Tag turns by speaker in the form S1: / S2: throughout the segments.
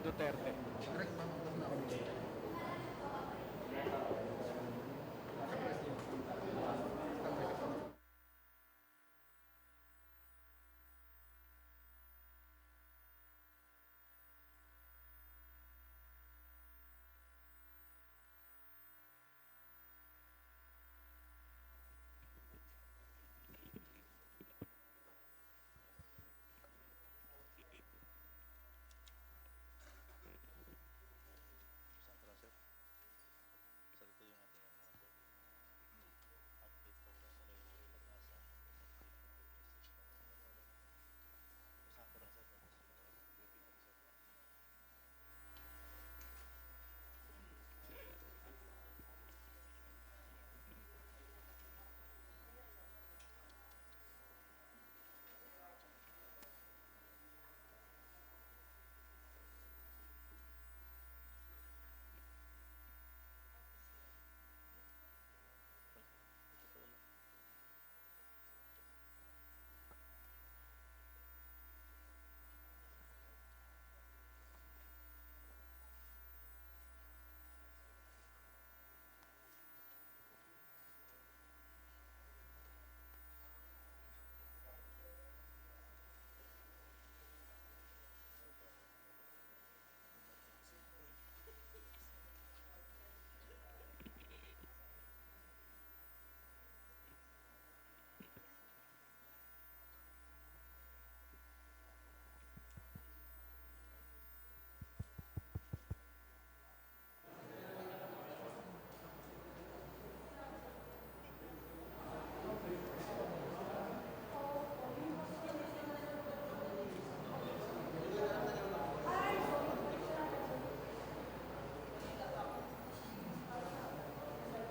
S1: Duterte.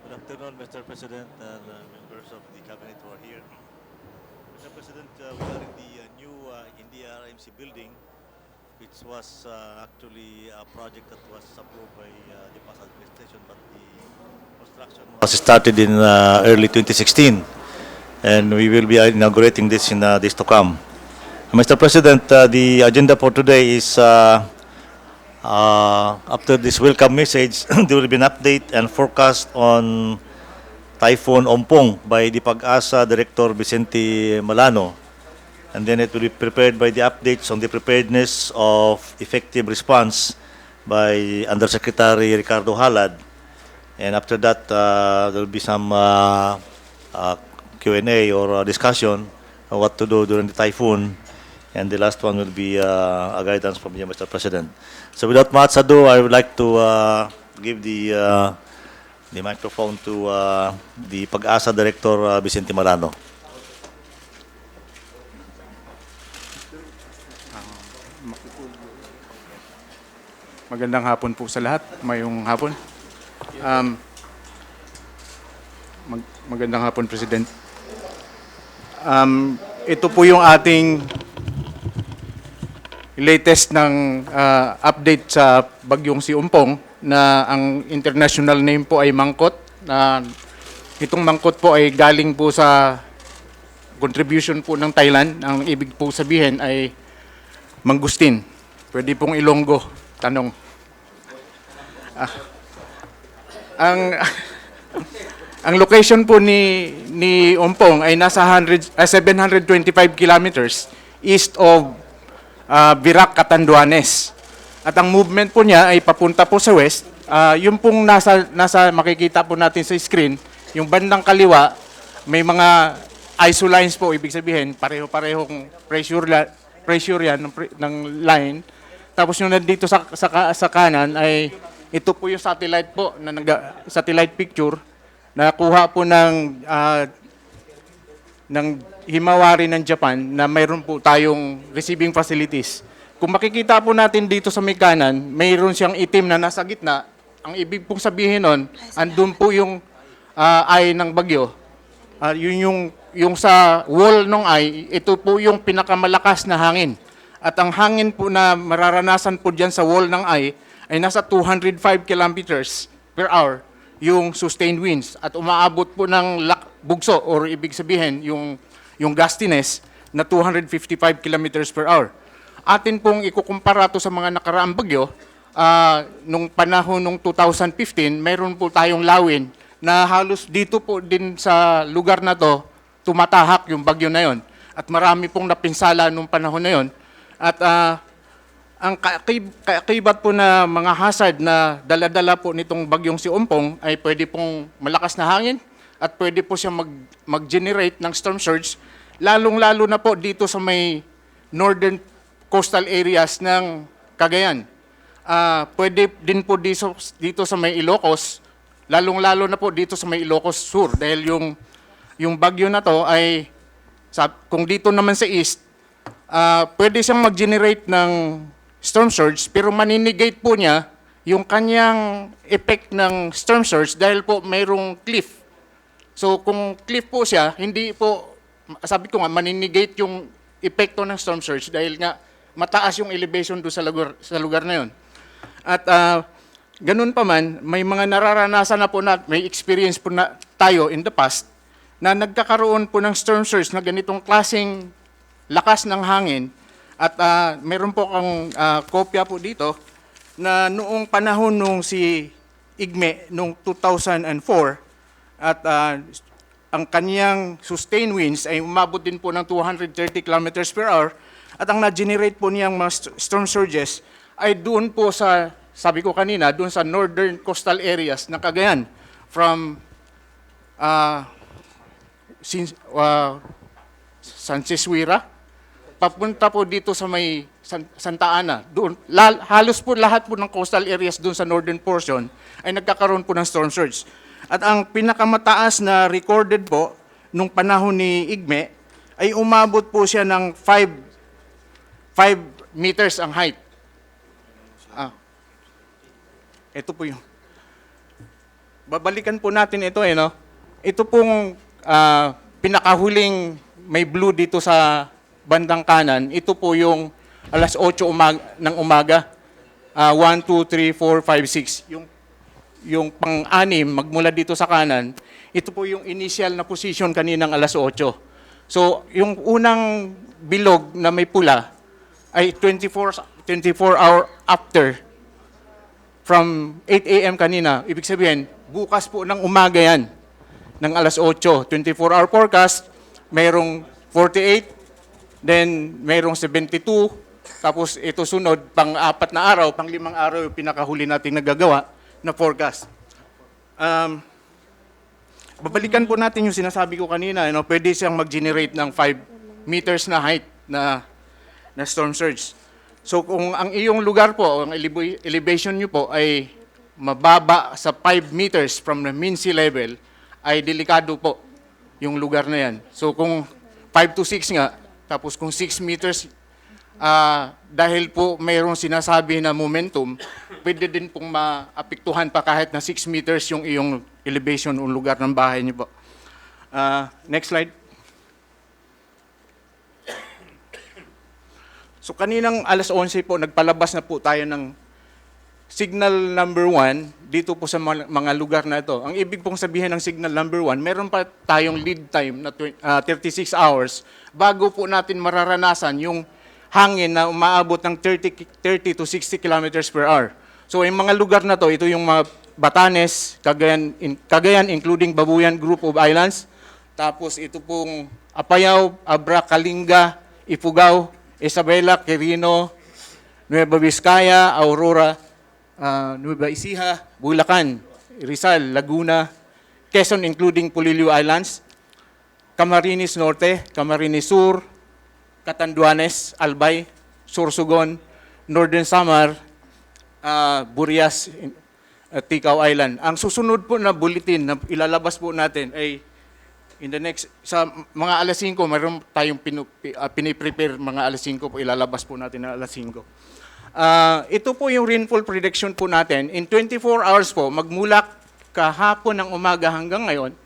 S2: Good afternoon, Mr. President and members of the cabinet who are here. Mr. President, we are in the new India RMC building, which was actually a project that was approved by the past administration, but the construction was started in early 2016, and we will be inaugurating this in days to come. Mr. President, the agenda for today is after this welcome message, there will be an update and forecast on Typhoon Ompong by the Pag-asa Director Vicente Malano. And then it will be prepared by the updates on the preparedness of effective response by Undersecretary Ricardo Halad. And after that, there will be some Q&A or discussion on what to do during the typhoon. And the last one will be a guidance from you, Mr. President. So without much ado, I would like to give the microphone to the Pag-asa Director Vicente Malano.
S3: Magandang hapon po sa lahat. Mayong hapon. Magandang hapon, President. Ito po yung ating latest ng update sa bagyong si Ompong na ang international name po ay Mangkot. Itong Mangkot po ay galing po sa contribution po ng Thailand. Ang ibig po sabihin ay mangustin. Pwede pong Ilonggo. Tanong. Ang location po ni Ompong ay nasa 725 kilometers east of Virac, Catanduanes. At ang movement po niya ay papunta po sa west. Yung pong nasa makikita po natin sa screen, yung bandang kaliwa, may mga isolines po, ibig sabihin, pareho-parehong pressure yan ng line. Tapos yung nandito sa kanan ay ito po yung satellite po, satellite picture, na kuha po ng himawari ng Japan na mayroon po tayong receiving facilities. Kung makikita po natin dito sa may kanan, mayroon siyang itim na nasa gitna. Ang ibig pong sabihin nun, andun po yung eye ng bagyo. Yun yung sa wall ng eye, ito po yung pinakamalakas na hangin. At ang hangin po na mararanasan po dyan sa wall ng eye ay nasa 205 kilometers per hour yung sustained winds. At umaabot po ng bugso or ibig sabihin yung gustiness na 255 kilometers per hour. atin pong ikukumpara to sa mga nakaraang bagyo, nung panahon nung 2015, mayroon po tayong lawin na halos dito po din sa lugar na to, tumatahak yung bagyo na yon. At marami pong napinsala nung panahon na yon. At ang kaakibat po na mga hazard na dala-dala po nitong bagyong si Ompong ay pwede pong malakas na hangin at pwede po siya mag-generate ng storm surge, lalong-lalo na po dito sa may northern coastal areas ng Cagayan. Pwede din po dito sa may Ilocos, lalong-lalo na po dito sa may Ilocos Sur dahil yung bagyo na to ay kung dito naman sa east, pwede siyang mag-generate ng storm surge pero maninegate po niya yung kanyang effect ng storm surge dahil po mayroong cliff. So kung cliff po siya, hindi po, sabi ko nga, maninegate yung epekto ng storm surge dahil nga mataas yung elevation doon sa lugar na yun. At ganun pa man, may mga nararanasan na po may experience po na tayo in the past na nagkakaroon po ng storm surge na ganitong klaseng lakas ng hangin. At meron po kang kopya po dito na noong panahon nung si Igme noong 2004 at ang kaniyang sustained winds ay umabot din po ng 230 kilometers per hour at ang na-generate po niyang mga storm surges ay doon po sa, sabi ko kanina, doon sa northern coastal areas ng Cagayan from Sanseswira papunta po dito sa may Santa Ana. Doon, halos po lahat po ng coastal areas doon sa northern portion ay nagkakaroon po ng storm surge. At ang pinakamataas na recorded po nung panahon ni Igme ay umabot po siya ng 5 meters ang height. Ito po yung babalikan po natin ito no. Ito pong pinakahuling may blue dito sa bandang kanan, ito po yung alas 8 ng umaga. 1, 2, 3, 4, 5, 6. Yung pang-anim, magmula dito sa kanan, ito po yung initial na position kaninang alas 8. So, yung unang bilog na may pula ay 24 hour after from 8 a.m. kanina. Ibig sabihin, bukas po ng umaga yan, ng alas 8. 24-hour forecast, mayroong 48, then mayroong 72, tapos ito sunod, pang-4 na araw, pang-5 araw yung pinakahuli natin nagagawa na forecast. Babalikan po natin yung sinasabi ko kanina, pwede siyang mag-generate ng 5 meters na height na storm surge. So kung ang iyong lugar po, ang elevation nyo po ay mababa sa 5 meters from the mean sea level, ay delikado po yung lugar na yan. So kung 5 to 6 nga, tapos kung 6 meters, dahil po mayroong sinasabi na momentum, pwede din pong maapektuhan pa kahit na 6 meters yung iyong elevation o lugar ng bahay niyo po. Next slide. So kaninang alas 11 po, nagpalabas na po tayo ng signal number 1 dito po sa mga lugar na ito. Ang ibig pong sabihin ng signal number 1, meron pa tayong lead time na 36 hours bago po natin mararanasan yung hangin na umaabot ng 30 to 60 kilometers per hour. So yung mga lugar na to, ito yung mga Batanes, Cagayan including Babuyan Group of Islands, tapos ito pong Apayao, Abra, Kalinga, Ifugao, Isabela, Quirino, Nueva Vizcaya, Aurora, Nueva Ecija, Bulacan, Rizal, Laguna, Quezon including Polillo Islands, Camarines Norte, Camarines Sur, Catanduanes, Albay, Sorsogon, Northern Samar, Burias, Ticao Island. Ang susunod po na bulletin na ilalabas po natin ay in the next, sa mga alas 5, mayroon tayong piniprepare mga alas 5 po, ilalabas po natin na alas 5. Ito po yung rainfall prediction po natin. In 24 hours po, magmula kahapon ng umaga hanggang ngayon,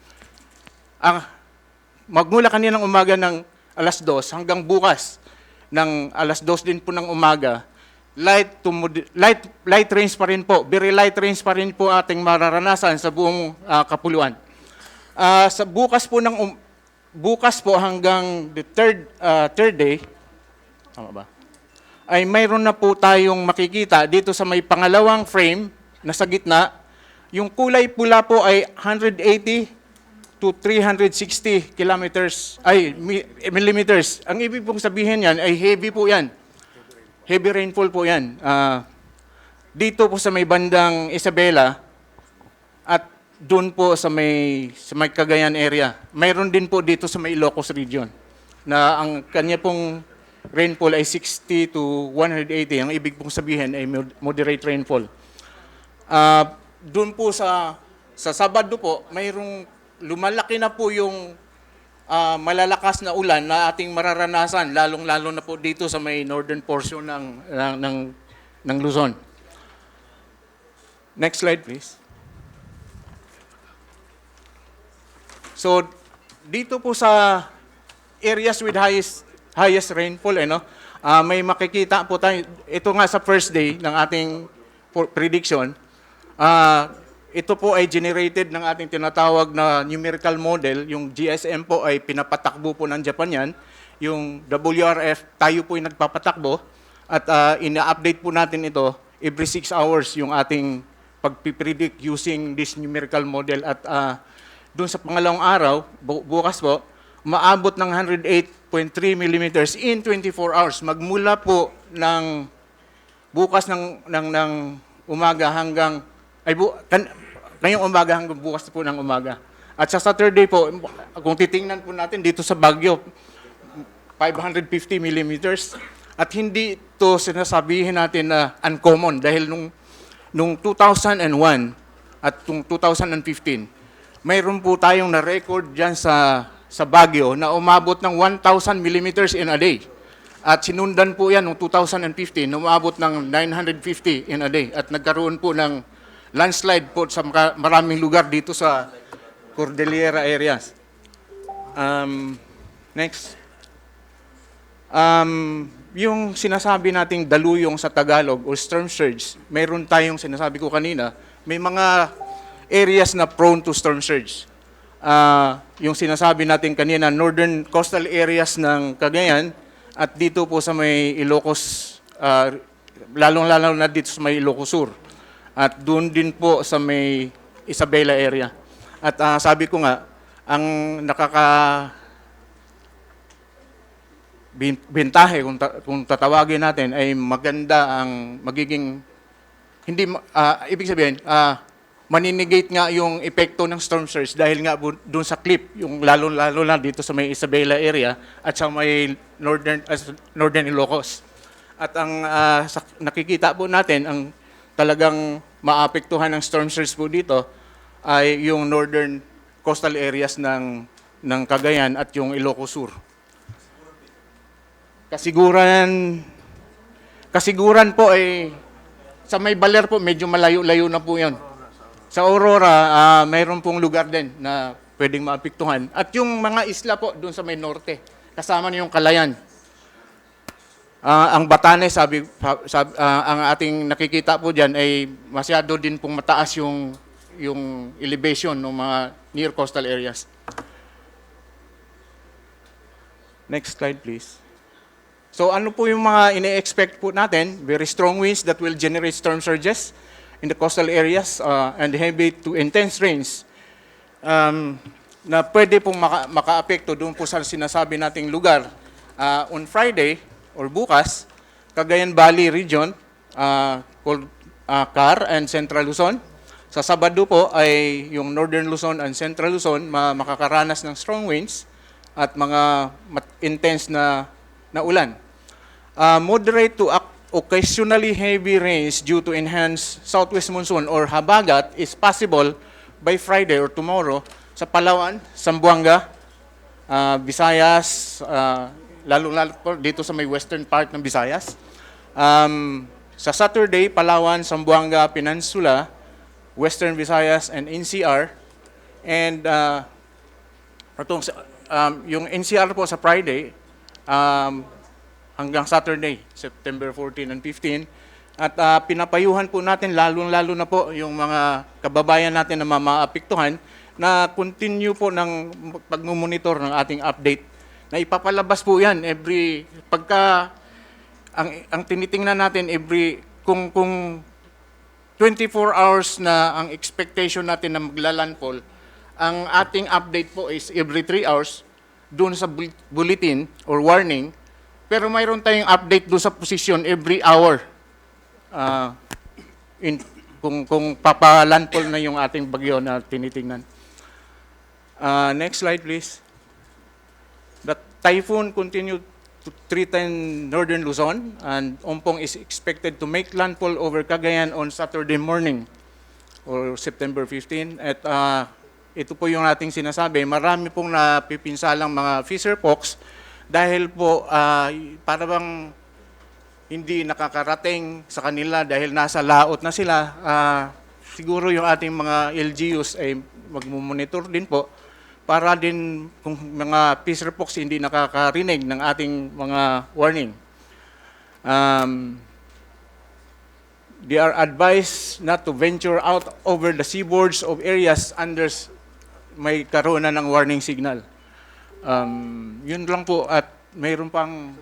S3: magmula kaninang umaga ng alas 2 hanggang bukas ng alas 2 din po ng umaga, light rains pa rin po, very light rains pa rin po ating mararanasan sa buong kapuluan. Sa bukas po hanggang the third day, tama ba? ay mayroon na po tayong makikita dito sa may pangalawang frame na sa gitna. Yung kulay pula po ay 180 to 360 millimeters. Ang ibig pong sabihin yan ay heavy po yan. Heavy rainfall po yan. Dito po sa may bandang Isabela at doon po sa may Cagayan area. Mayroon din po dito sa may Ilocos region na ang kanya pong rainfall ay 60 to 180. Ang ibig pong sabihin ay moderate rainfall. Doon po sa Sabado po, mayroong lumalaki na po yung malalakas na ulan na ating mararanasan, lalong-lalo na po dito sa may northern portion ng Luzon. Next slide, please. So, dito po sa areas with highest rainfall, may makikita po tayo. Ito nga sa first day ng ating prediction. Ito po ay generated ng ating tinatawag na numerical model. Yung GSM po ay pinapatakbo po ng Japan yan. Yung WRF, tayo po ay nagpapatakbo. At ina-update po natin ito every 6 hours yung ating pagpipredict using this numerical model. At doon sa pangalawang araw, bukas po, maabot ng 108.3 millimeters in 24 hours. Magmula po ng bukas ng umaga hanggang, ngayong umaga hanggang bukas po ng umaga. At sa Saturday po, kung titingnan po natin dito sa Baguio, 550 millimeters. At hindi ito sinasabihin natin na uncommon dahil nung 2001 at 2015, mayroon po tayong na-record dyan sa Baguio na umabot ng 1,000 millimeters in a day. At sinundan po yan noong 2015 na umabot ng 950 in a day. At nagkaroon po ng landslide po sa maraming lugar dito sa Cordillera areas. Next. Yung sinasabi nating daluyong sa Tagalog o storm surge, mayroon tayong sinasabi ko kanina, may mga areas na prone to storm surge. Yung sinasabi natin kanina, northern coastal areas ng Cagayan at dito po sa may Ilocos, lalong-lalo na dito sa may Ilocos Sur. At doon din po sa may Isabela area. At sabi ko nga, ang bentahe kung tatawagin natin ay maganda ang magiging ibig sabihin maninegate nga yung epekto ng storm surge dahil nga doon sa clip yung lalo na dito sa may Isabela area at sa may northern Ilocos. At ang nakikita po natin ang talagang maapektuhan ng storm surge po dito ay yung northern coastal areas ng Cagayan at yung Ilocos Sur. Kasiguran po ay sa may Baler po medyo malayo-layo na po 'yon. Sa Aurora, mayroon pong lugar din na pwedeng maapektuhan. At yung mga isla po doon sa may norte, kasama na yung Calayan. Ang Batanes, ang ating nakikita po dyan ay masyado din pong mataas yung elevation ng mga near coastal areas. Next slide, please. So ano po yung mga ine-expect po natin? Very strong winds that will generate storm surges in the coastal areas and heavy to intense rains na pwede pong maka-apekto doon po sa sinasabi nating lugar. On Friday or bukas, Cagayan Valley region, called CAR and Central Luzon. Sa Sabado po ay yung Northern Luzon and Central Luzon makakaranas ng strong winds at mga intense na ulan. Moderate to occasionally heavy rains due to enhanced southwest monsoon or habagat is possible by Friday or tomorrow sa Palawan, Zamboanga, Visayas, lalo po dito sa may western part ng Visayas. Sa Saturday, Palawan, Zamboanga, Peninsula, Western Visayas, and NCR. And yung NCR po sa Friday, hanggang Saturday, September 14 and 15. At pinapayuhan po natin, lalo na po yung mga kababayan natin na maapektuhan na continue po ng pagmumonitor ng ating update. Na ipapalabas po yan pagka ang tinitingnan natin kung 24 hours na ang expectation natin na maglalandfall, ang ating update po is every 3 hours doon sa bulletin or warning, pero mayroon tayong update doon sa position every hour. Ah, kung papalandfall na yung ating bagyo na tinitingnan. Next slide, please. The typhoon continued to threaten northern Luzon, and Ompong is expected to make landfall over Cagayan on Saturday morning or September 15. At ito po yung ating sinasabi, marami pong napipinsalang mga fisher folks dahil po para bang hindi nakakarating sa kanila dahil nasa laot na sila. Siguro yung ating mga LGUs ay magmumonitor din po para din kung mga fisher folks hindi nakakarinig ng ating mga warning. They are advised not to venture out over the seaboards of areas under may karoon na ng warning signal. Yun lang po, at mayroon pang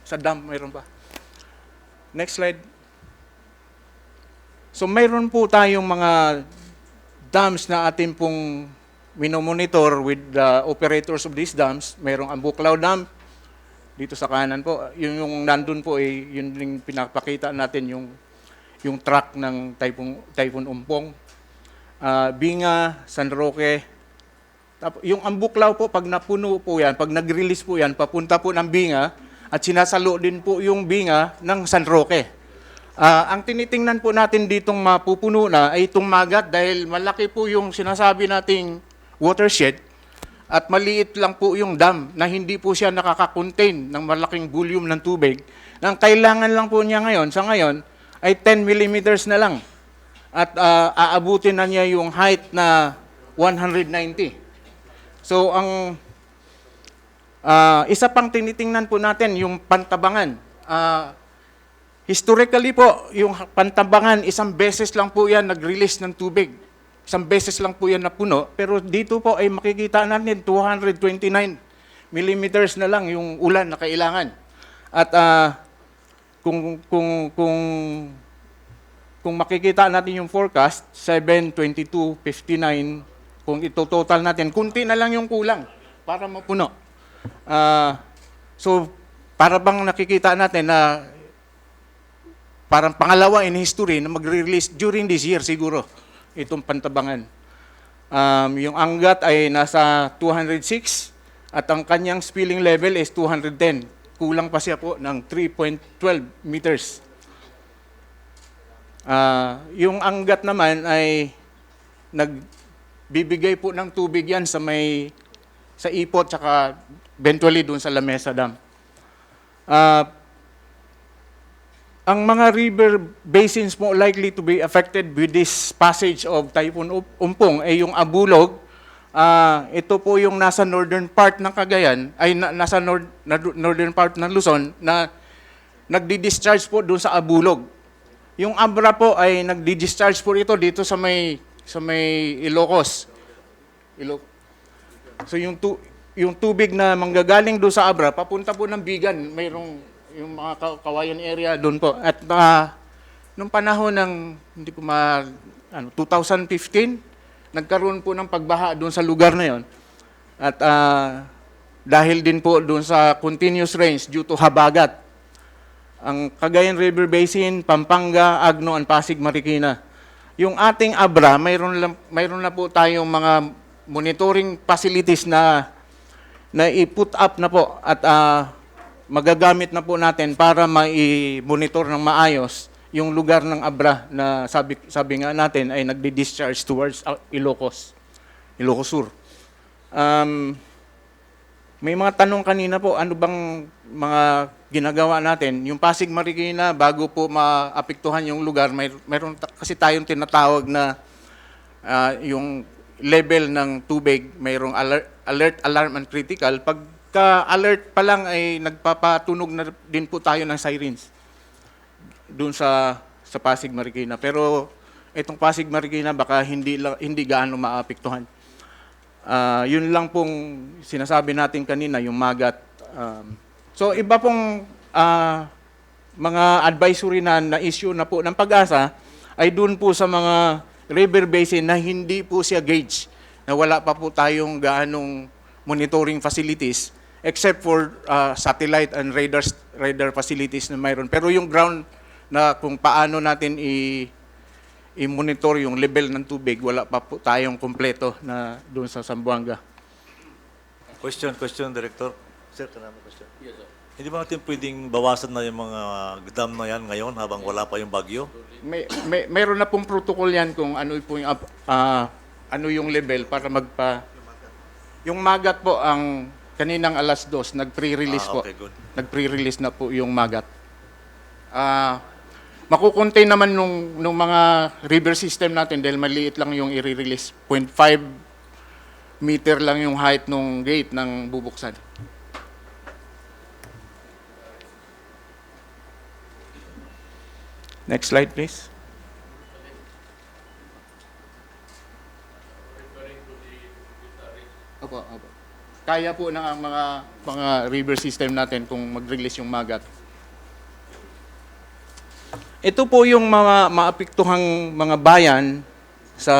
S3: sa dam, mayroon pa. Next slide. So mayroon po tayong mga dams na atin pong minomonitor with the operators of these dams. Mayroong Ambuklaw Dam dito sa kanan po. Yung nandun po yun yung pinapakita natin yung track ng Typhoon Umpong. Binga, San Roque. Yung Ambuklaw po, pag napuno po yan, pag nag-release po yan, papunta po ng Binga at sinasalo din po yung Binga ng San Roque. Ang tinitingnan po natin ditong mapupuno na ay itong Magat dahil malaki po yung sinasabi nating watershed at maliit lang po yung dam na hindi po siya nakaka-contain ng malaking volume ng tubig. Ang kailangan lang po niya ngayon, sa ngayon, ay 10 millimeters na lang. At aabutin na niya yung height na 190. So, ang isa pang tinitingnan po natin, yung Pantabangan. Historically po, yung Pantabangan, isang beses lang po yan nag-release ng tubig. Isang beses lang po yan napuno. Pero dito po ay makikita natin 229 millimeters na lang yung ulan na kailangan. At kung makikita natin yung forecast, 7, 22, 59, kung ito total natin, kunti na lang yung kulang para mapuno. So, para bang nakikita natin na parang pangalawa in history na magre-release during this year siguro itong Pantabangan. Yung Angat ay nasa 206 at ang kanyang spilling level is 210. Kulang pa siya po ng 3.12 meters. Yung Angat naman ay nagbibigay po ng tubig yan sa Ipot tsaka eventually doon sa Lamesa Dam. Ang mga river basins mo likely to be affected with this passage of Typhoon Umpong ay yung Abulog. Ito po yung nasa northern part ng Cagayan, ay nasa northern part ng Luzon na nagdi-discharge po doon sa Abulog. Yung Abra po ay nagdi-discharge po ito dito sa may Ilocos. So yung tubig na manggagaling doon sa Abra, papunta po ng Bigan, mayroong yung mga Kawayan area doon po. At nung panahon ng 2015, nagkaroon po ng pagbaha doon sa lugar na yon. At dahil din po doon sa continuous rains due to habagat, ang Cagayan River Basin, Pampanga, Agno, and Pasig Marikina. Yung ating Abra, mayroon na po tayong mga monitoring facilities na i-put up na po at magagamit na po natin para ma-monitor ng maayos yung lugar ng Abra na sabi nga natin ay nagdi-discharge towards Ilocos Sur. May mga tanong kanina po, ano bang mga ginagawa natin? Yung Pasig Marikina, bago po maapektuhan yung lugar, mayroon kasi tayong tinatawag na yung level ng tubig, mayroong alert, alarm, and critical. Pagka-alert pa lang ay nagpapatunog na din po tayo ng sirens doon sa Pasig Marikina. Pero itong Pasig Marikina baka hindi gaano maapektuhan. Yun lang pong sinasabi natin kanina, yung Magat. So iba pong mga advisory na issue na po ng Pag-asa ay doon po sa mga river basin na hindi po siya gauge, na wala pa po tayong gaanong monitoring facilities except for satellite and radar facilities na mayroon. Pero yung ground na kung paano natin i-monitor yung level ng tubig, wala pa po tayong kompleto na doon sa Zamboanga.
S2: Question, Director. Sir, kanama question. Yes, sir. Hindi ba natin pwedeng bawasan na yung mga dam na yan ngayon habang wala pa yung bagyo?
S3: Mayroon na pong protocol yan kung ano po yung ano yung level para yung magat po ang kaninang alas 2 nag-pre-release po.
S2: Okay, good.
S3: Nag-pre-release na po yung magat. Makukontain naman nung mga river system natin dahil maliit lang yung i-release. 0.5 meter lang yung height nung gate ng bubuksan. Next slide, please. Opo. Kaya po ng mga river system natin kung mag-release yung magat. Ito po yung mga maapektuhang mga bayan sa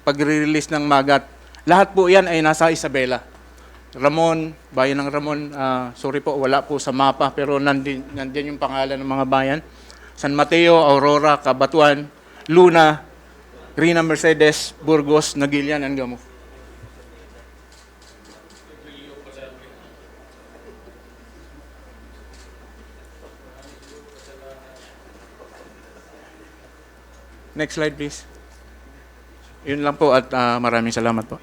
S3: pag-release ng magat. Lahat po yan ay nasa Isabela. Ramon, bayan ng Ramon, sorry po, wala po sa mapa, pero nandyan yung pangalan ng mga bayan. San Mateo, Aurora, Cabatuan, Luna, Rina Mercedes, Burgos, Nagilian, and Gamo. Next slide, please. Yun lang po at maraming salamat po.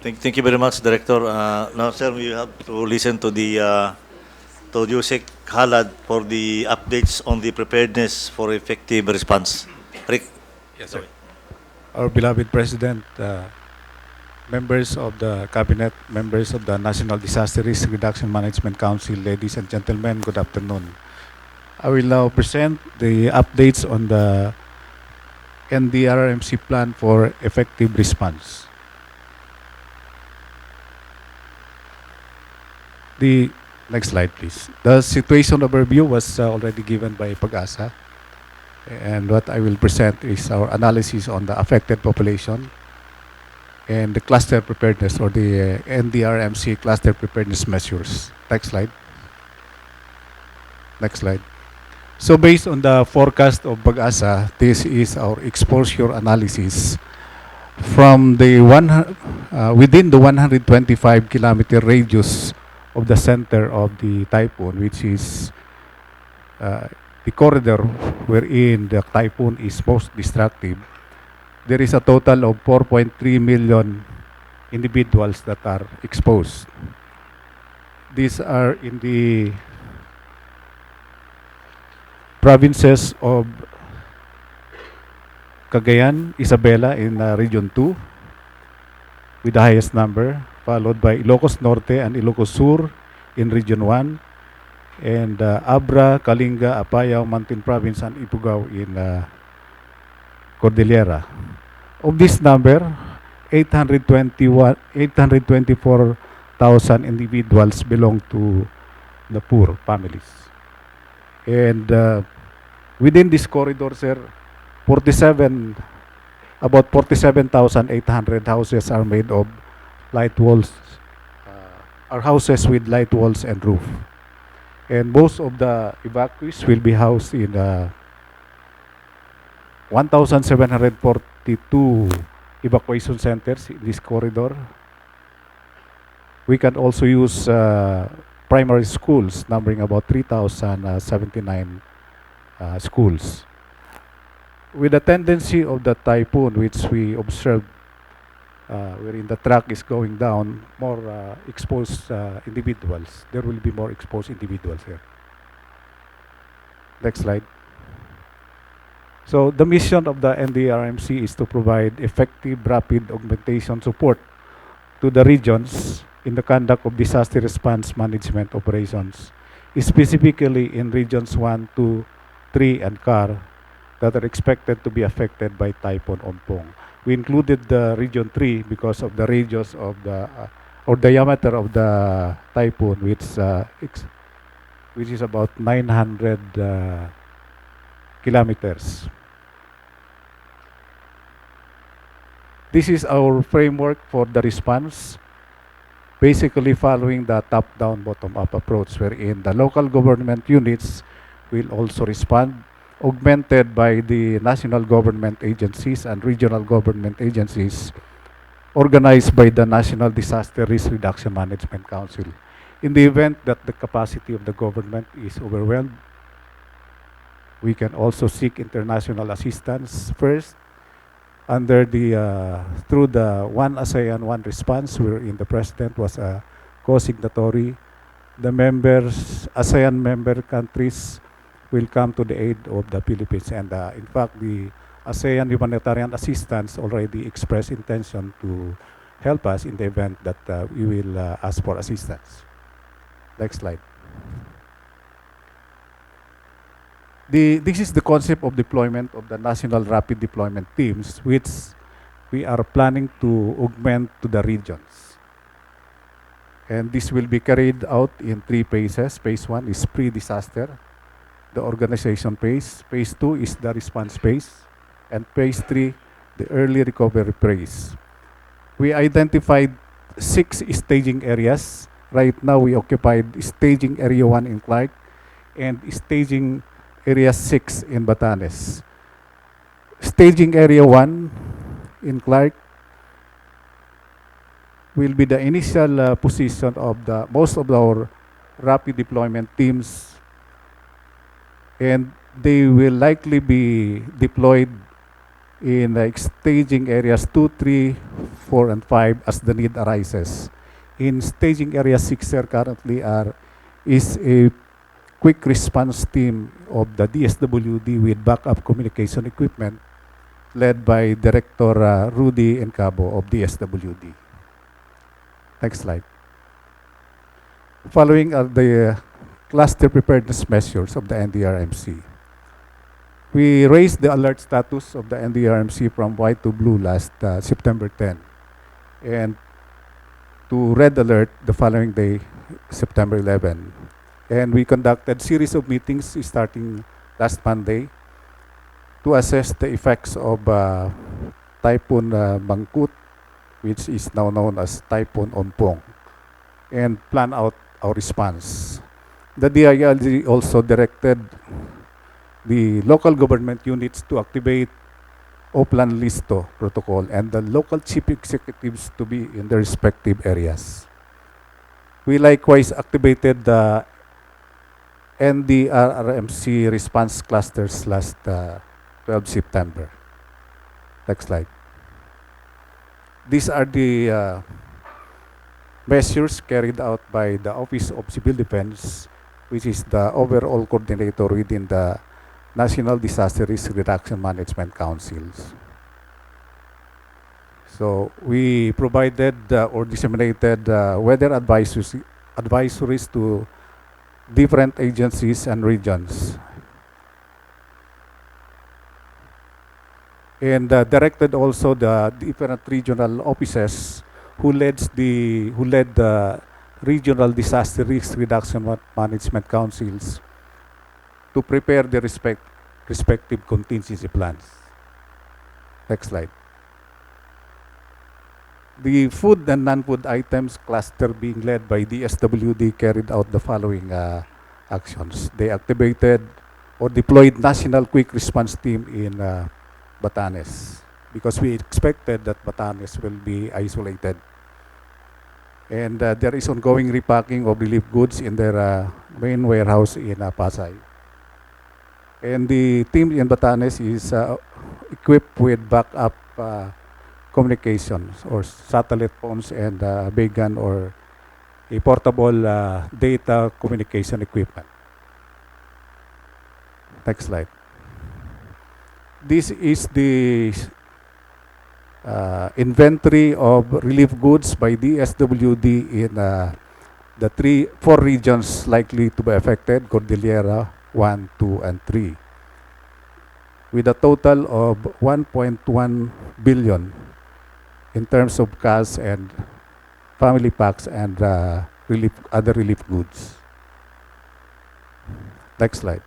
S2: Thank you very much, Director. Now, sir, we have to listen to to Yusek Halad for the updates on the preparedness for effective response. Rick?
S1: Yes, sir. Our beloved President, members of the Cabinet, members of the National Disaster Risk Reduction Management Council, ladies and gentlemen, good afternoon. I will now present the updates on the NDRRMC plan for effective response. The next slide, please. The situation overview was already given by Pag-asa. And what I will present is our analysis on the affected population and the cluster preparedness, or the NDRMC cluster preparedness measures. Next slide. Next slide. So based on the forecast of Pag-asa, this is our exposure analysis from the within the 125-kilometer radius of the center of the typhoon, which is the corridor wherein the typhoon is most destructive. There is a total of 4.3 million individuals that are exposed. These are in the provinces of Cagayan, Isabela in Region 2 with the highest number, followed by Ilocos Norte and Ilocos Sur in Region 1, and Abra, Kalinga, Apayao, Mountain Province, and Ifugao in Cordillera. Of this number, 824,000 individuals belong to the poor families. And within this corridor, sir, about 47,800 houses are made of light walls, are houses with light walls and roof. And most of the evacuees will be housed in 1,742 evacuation centers in this corridor. We can also use primary schools numbering about 3,079 schools. With the tendency of the typhoon, which we observed wherein the track is going down, more exposed individuals. There will be more exposed individuals here. Next slide. So the mission of the NDRMC is to provide effective, rapid augmentation support to the regions in the conduct of disaster response management operations, specifically in regions 1, 2, 3, and CAR that are expected to be affected by Typhoon Ompong. We included the Region 3 because of the radius of the or diameter of the typhoon, which which is about 900 kilometers. This is our framework for the response, basically following the top-down, bottom-up approach, wherein the local government units will also respond, augmented by the national government agencies and regional government agencies organized by the National Disaster Risk Reduction Management Council. In the event that the capacity of the government is overwhelmed, we can also seek international assistance first under the through the One ASEAN One Response, wherein the president was a co-signatory. The ASEAN member countries will come to the aid of the Philippines, and in fact, the ASEAN humanitarian assistance already expressed intention to help us in the event that we will ask for assistance. Next slide. This is the concept of deployment of the National Rapid Deployment Teams, which we are planning to augment to the regions. And this will be carried out in 3 phases. Phase 1 is pre-disaster, the organization phase. Phase 2 is the response phase. And phase 3, the early recovery phase. We identified 6 staging areas. Right now, we occupied staging area 1 in Clark and staging area 6 in Batanes. Staging area 1 in Clark will be the initial position of the most of our rapid deployment teams, and they will likely be deployed in staging areas 2, 3, 4, and 5 as the need arises. In staging area 6, there currently is a quick response team of the DSWD with backup communication equipment led by Director Rudy Encabo of DSWD. Next slide. Following are the cluster preparedness measures of the NDRMC. We raised the alert status of the NDRMC from white to blue last September 10, and to red alert the following day, September 11. And we conducted series of meetings starting last Monday to assess the effects of Typhoon Mangkut, which is now known as Typhoon Ompong, and plan out our response. The DILG also directed the local government units to activate Oplan Listo protocol and the local chief executives to be in their respective areas. We likewise activated the NDRRMC response clusters last 12 September. Next slide. These are the measures carried out by the Office of Civil Defense, which is the overall coordinator within the National Disaster Risk Reduction Management Councils. So we provided or disseminated weather advisories to different agencies and regions, and directed also the different regional offices who led the regional disaster risk reduction management councils to prepare the respective contingency plans. Next slide. The food and non-food items cluster being led by the SWD carried out the following actions. They activated or deployed National Quick Response Team in Batanes because we expected that Batanes will be isolated. And there is ongoing repacking of relief goods in their main warehouse in Pasay. And the team in Batanes is equipped with backup communications or satellite phones and beacon or a portable data communication equipment. Next slide. This is the inventory of relief goods by DSWD in the 4 regions likely to be affected: Cordillera 1, 2, and 3, with a total of 1.1 billion in terms of cash and family packs and other relief goods. Next slide.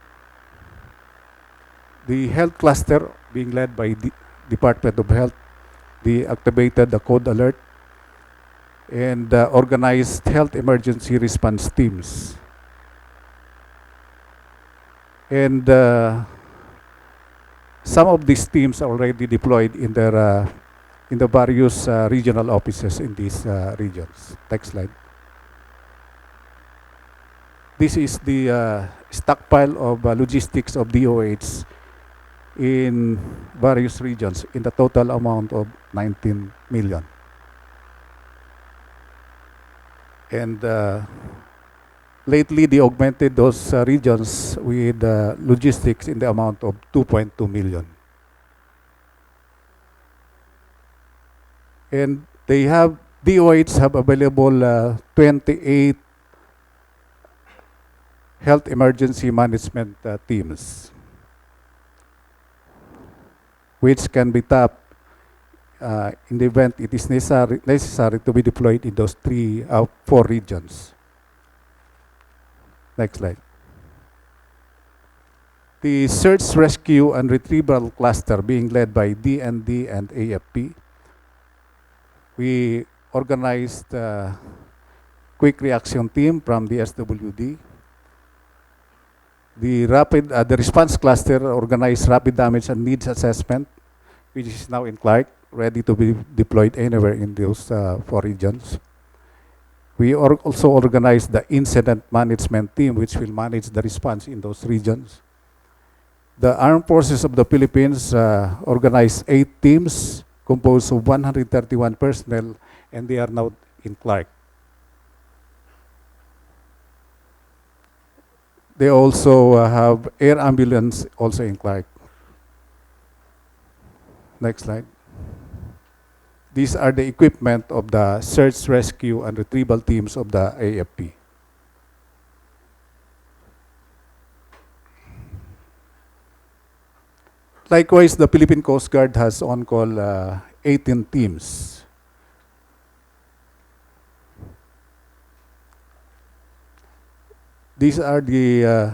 S1: The health cluster being led by the Department of Health, they activated the code alert and organized health emergency response teams. And some of these teams are already deployed in their in the various regional offices in these regions. Next slide. This is the stockpile of logistics of DOH in various regions in the total amount of 19 million. And lately, they augmented those regions with logistics in the amount of 2.2 million. And they have, DOH have available 28 health emergency management teams, which can be tapped in the event it is necessary to be deployed in those four regions. Next slide. The search, rescue, and retrieval cluster being led by DND and AFP. We organized a quick reaction team from the SWD. The response cluster organized rapid damage and needs assessment, which is now in Clark, ready to be deployed anywhere in those four regions. We also organized the incident management team, which will manage the response in those regions. The Armed Forces of the Philippines organized 8 teams composed of 131 personnel, and they are now in Clark. They also have air ambulance also in Clark. Next slide. These are the equipment of the search, rescue, and retrieval teams of the AFP. Likewise, the Philippine Coast Guard has on-call 18 teams. These are the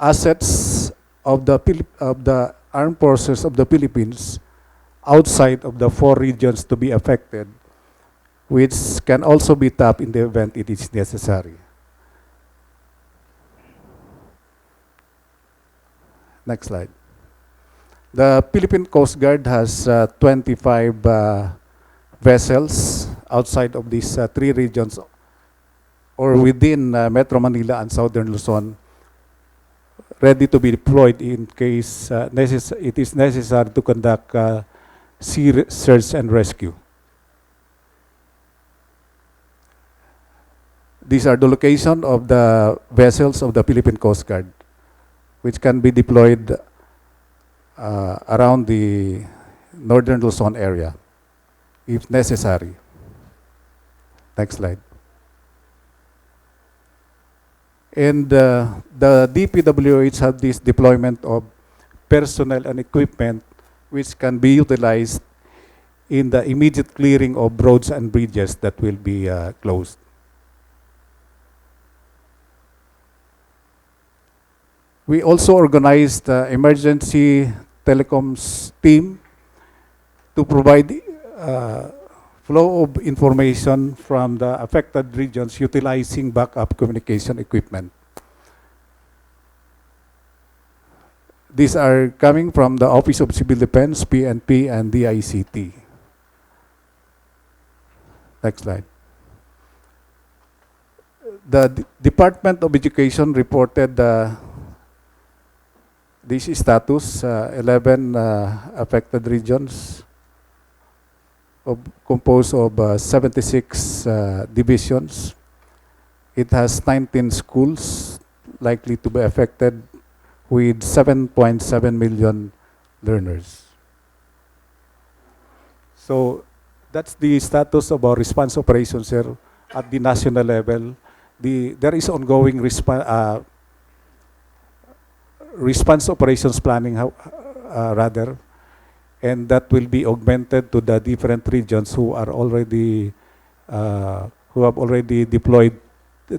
S1: assets of the Armed Forces of the Philippines outside of the 4 regions to be affected, which can also be tapped in the event it is necessary. Next slide. The Philippine Coast Guard has 25 vessels outside of these 3 regions or within Metro Manila and Southern Luzon, ready to be deployed in case it is necessary to conduct sea search and rescue. These are the location of the vessels of the Philippine Coast Guard, which can be deployed around the Northern Luzon area, if necessary. Next slide. And the DPWH have this deployment of personnel and equipment which can be utilized in the immediate clearing of roads and bridges that will be closed. We also organized emergency telecoms team to provide flow of information from the affected regions utilizing backup communication equipment. These are coming from the Office of Civil Defense, PNP, and DICT. Next slide. The Department of Education reported this status, 11 affected regions composed of 76 divisions. It has 19 schools likely to be affected with 7.7 million learners. So that's the status of our response operations here at the national level. There is ongoing response operations planning, rather, and that will be augmented to the different regions who have already deployed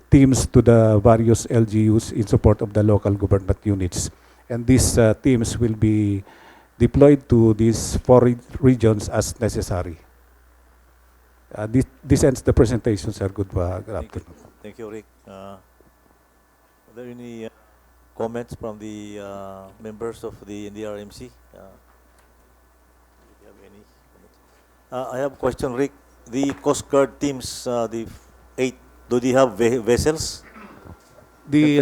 S1: teams to the various LGUs in support of the local government units. And these teams will be deployed to these four regions as necessary. This ends the presentation, sir. Good afternoon.
S2: Thank you, Rick. Are there any comments from the members of the NDRMC? Do you have any comments? I have a question, Rick. The Coast Guard teams, the 8, do they have vessels?
S1: The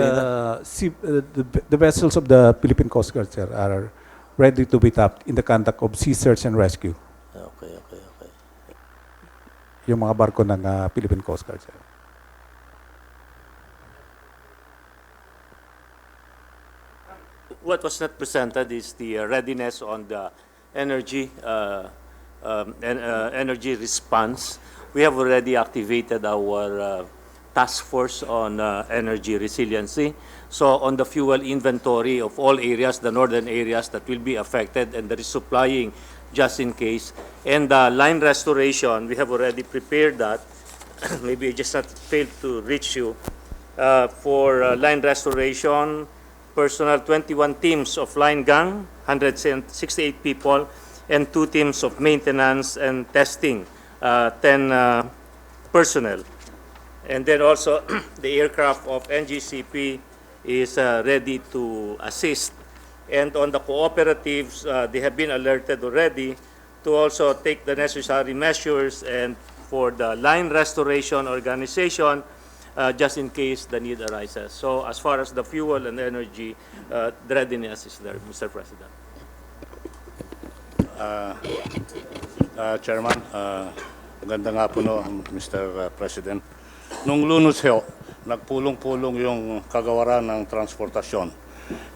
S1: vessels of the Philippine Coast Guard, sir, are ready to be tapped in the conduct of sea search and rescue.
S2: Okay.
S1: Yung mga barko ng Philippine Coast Guard, sir.
S4: What was not presented is the readiness on the energy energy response. We have already activated our task force on energy resiliency. So on the fuel inventory of all areas, the northern areas that will be affected, and there is supplying just in case. And line restoration, we have already prepared that. Maybe it just not failed to reach you. For line restoration, personnel, 21 teams of line gang, 168 people, and 2 teams of maintenance and testing, 10 personnel. And then also the aircraft of NGCP is ready to assist. And on the cooperatives, they have been alerted already to also take the necessary measures, and for the line restoration organization, just in case the need arises. So as far as the fuel and energy, the readiness is there, Mr. President.
S5: Chairman, maganda nga po no, Mr. President. Nung Lunes ho, nagpulong-pulong yung kagawaran ng transportasyon.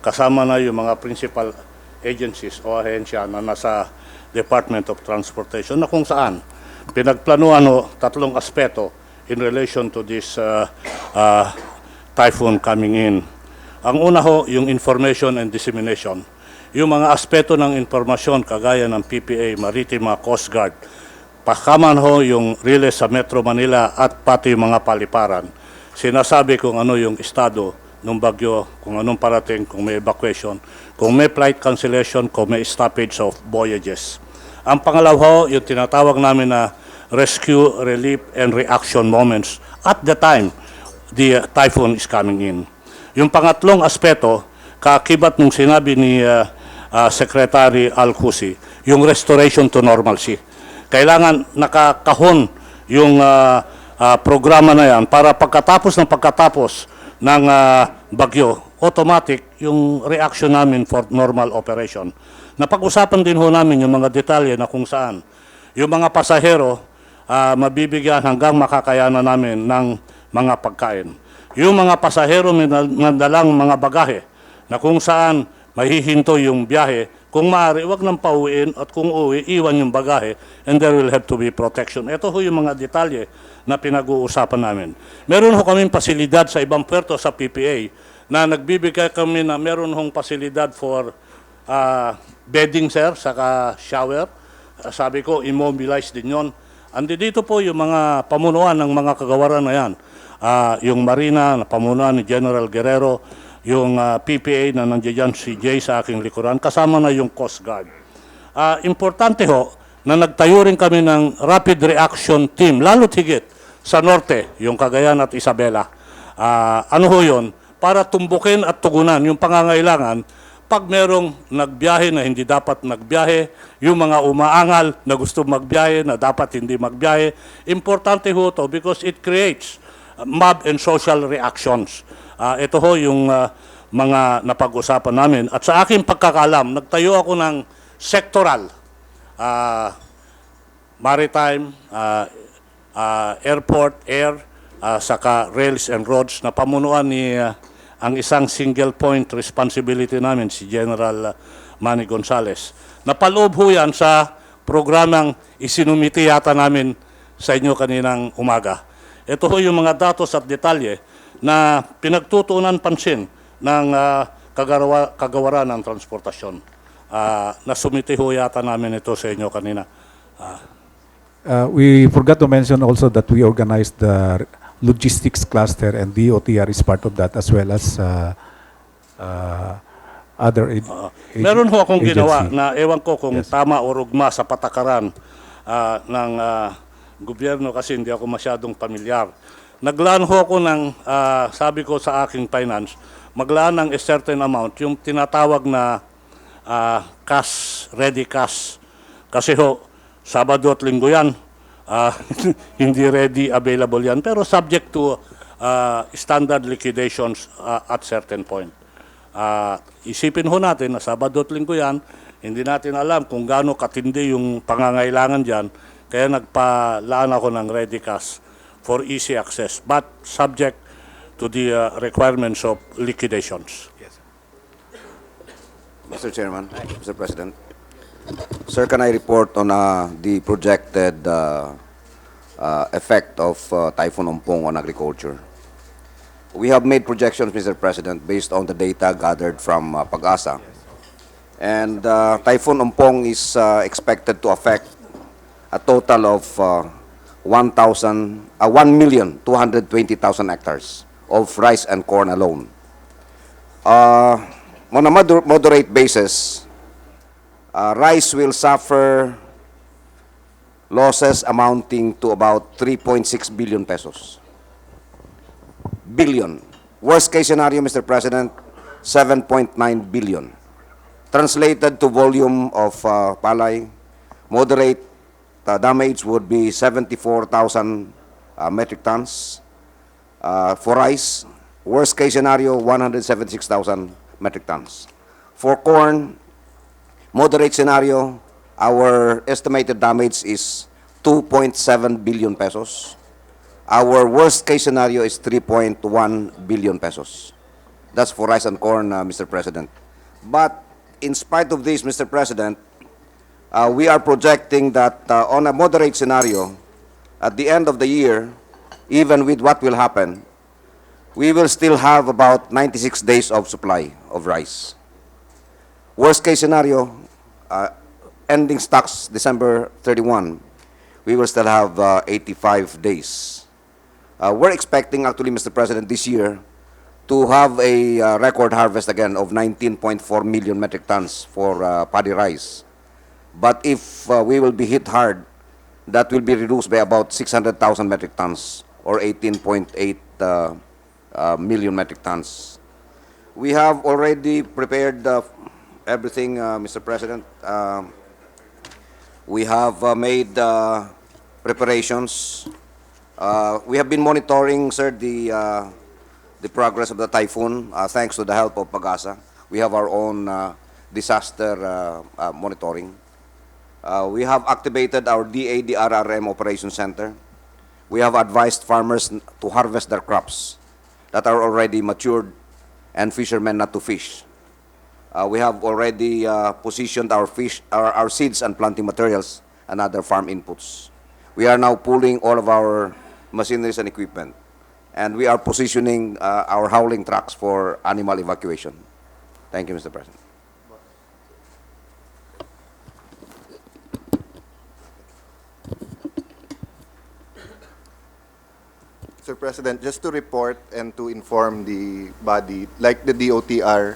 S5: Kasama na yung mga principal agencies o ahensya na nasa Department of Transportation na kung saan pinagplanuhan ho tatlong aspeto in relation to this typhoon coming in. Ang una ho, yung information and dissemination. Yung mga aspeto ng informasyon kagaya ng PPA, Maritime Coast Guard, pakaman ho yung relay sa Metro Manila at pati yung mga paliparan. Sinasabi kung ano yung estado ng bagyo, kung anong parating, kung may evacuation, kung may flight cancellation, kung may stoppage of voyages. Ang pangalawa ho, yung tinatawag namin na rescue, relief, and reaction moments at the time the typhoon is coming in. Yung pangatlong aspeto, kaakibat nung sinabi ni Secretary Al-Khusi, yung restoration to normalcy. Kailangan nakakahon yung programa na yan para pagkatapos ng bagyo, automatic yung reaction namin for normal operation. Napag-usapan din ho namin yung mga detalye na kung saan yung mga pasahero mabibigyan hanggang makakayanan namin ng mga pagkain. Yung mga pasahero may nadalang mga bagahe na kung saan mahihinto yung biyahe, kung maaari, wag nang pauwiin at kung uwi, iwan yung bagahe and there will have to be protection. Ito ho yung mga detalye na pinag-uusapan namin. Meron ho kaming pasilidad sa ibang puerto sa PPA na nagbibigay kami na meron hong pasilidad for bedding, sir, saka shower. Sabi ko, immobilize din yon. Andi dito po yung mga pamunuan ng mga kagawaran na yan. Yung Marina, na pamunuan ni General Guerrero, yung PPA na nandiyan si Jay sa aking likuran, kasama na yung Coast Guard. Importante ho na nagtayo rin kami ng Rapid Reaction Team, lalo't higit sa norte, yung Cagayan at Isabela. Ano ho yun? Para tumbukin at tugunan yung pangangailangan pag merong nagbiyahe na hindi dapat nagbiyahe, yung mga umaangal na gusto magbiyahe na dapat hindi magbiyahe. Importante ho to because it creates mob and social reactions. Ito ho yung mga napag-usapan namin. At sa aking pagkakalam, nagtayo ako ng sectoral, maritime, airport, air, saka rails and roads na pamunuan ni ang isang single point responsibility namin, si General Manny Gonzales. Napaloob ho yan sa programang isinumiti yata namin sa inyo kaninang umaga. Ito ho yung mga datos at detalye na pinagtutuunan pansin ng kagawaran ng transportasyon. Nasumiti ho yata namin ito sa inyo kanina.
S1: We forgot to mention also that we organized the logistics cluster, and DOTR is part of that, as well as other
S5: Meron ho akong ginawa
S1: agency.
S5: na ewan ko kung
S1: Yes.
S5: tama o rugma sa patakaran ng gobyerno kasi hindi ako masyadong pamilyar. Naglaan ho ako ng, sabi ko sa aking finance, maglaan ng a certain amount, yung tinatawag na cash, ready cash. Kasi ho, Sabado at Linggo yan, hindi ready, available yan. Pero subject to standard liquidations at certain point. Isipin ho natin na Sabado at Linggo yan, hindi natin alam kung gaano katindi yung pangangailangan dyan, kaya nagpalaan ako ng ready cash for easy access, but subject to the requirements of liquidations.
S6: Mr. Chairman, Mr. President. Sir, can I report on the projected effect of Typhoon Ompong on agriculture? We have made projections, Mr. President, based on the data gathered from Pag-asa. And Typhoon Ompong is expected to affect a total of 1,220,000 hectares of rice and corn alone. On a moderate basis, rice will suffer losses amounting to about 3.6 billion pesos. Billion. Worst case scenario, Mr. President, 7.9 billion. Translated to volume of palay, moderate damage would be 74,000 metric tons. For rice, worst case scenario, 176,000 metric tons. For corn, moderate scenario, our estimated damage is 2.7 billion pesos. Our worst case scenario is 3.1 billion pesos. That's for rice and corn, Mr. President. But in spite of this, Mr. President, we are projecting that on a moderate scenario, at the end of the year, even with what will happen, we will still have about 96 days of supply of rice. Worst case scenario, ending stocks December 31, we will still have 85 days. We're expecting actually, Mr. President, this year to have a record harvest again of 19.4 million metric tons for paddy rice. But if we will be hit hard, that will be reduced by about 600,000 metric tons or 18.8 million metric tons. We have already prepared everything, Mr. President. We have made preparations. We have been monitoring, sir, the progress of the typhoon, thanks to the help of Pag-asa. We have our own disaster monitoring. We have activated our DADRRM Operation Center. We have advised farmers to harvest their crops that are already matured and fishermen not to fish. We have already positioned our seeds and planting materials and other farm inputs. We are now pulling all of our machineries and equipment, and we are positioning our hauling trucks for animal evacuation. Thank you, Mr. President.
S7: Mr. President, just to report and to inform the body, like the DOTR,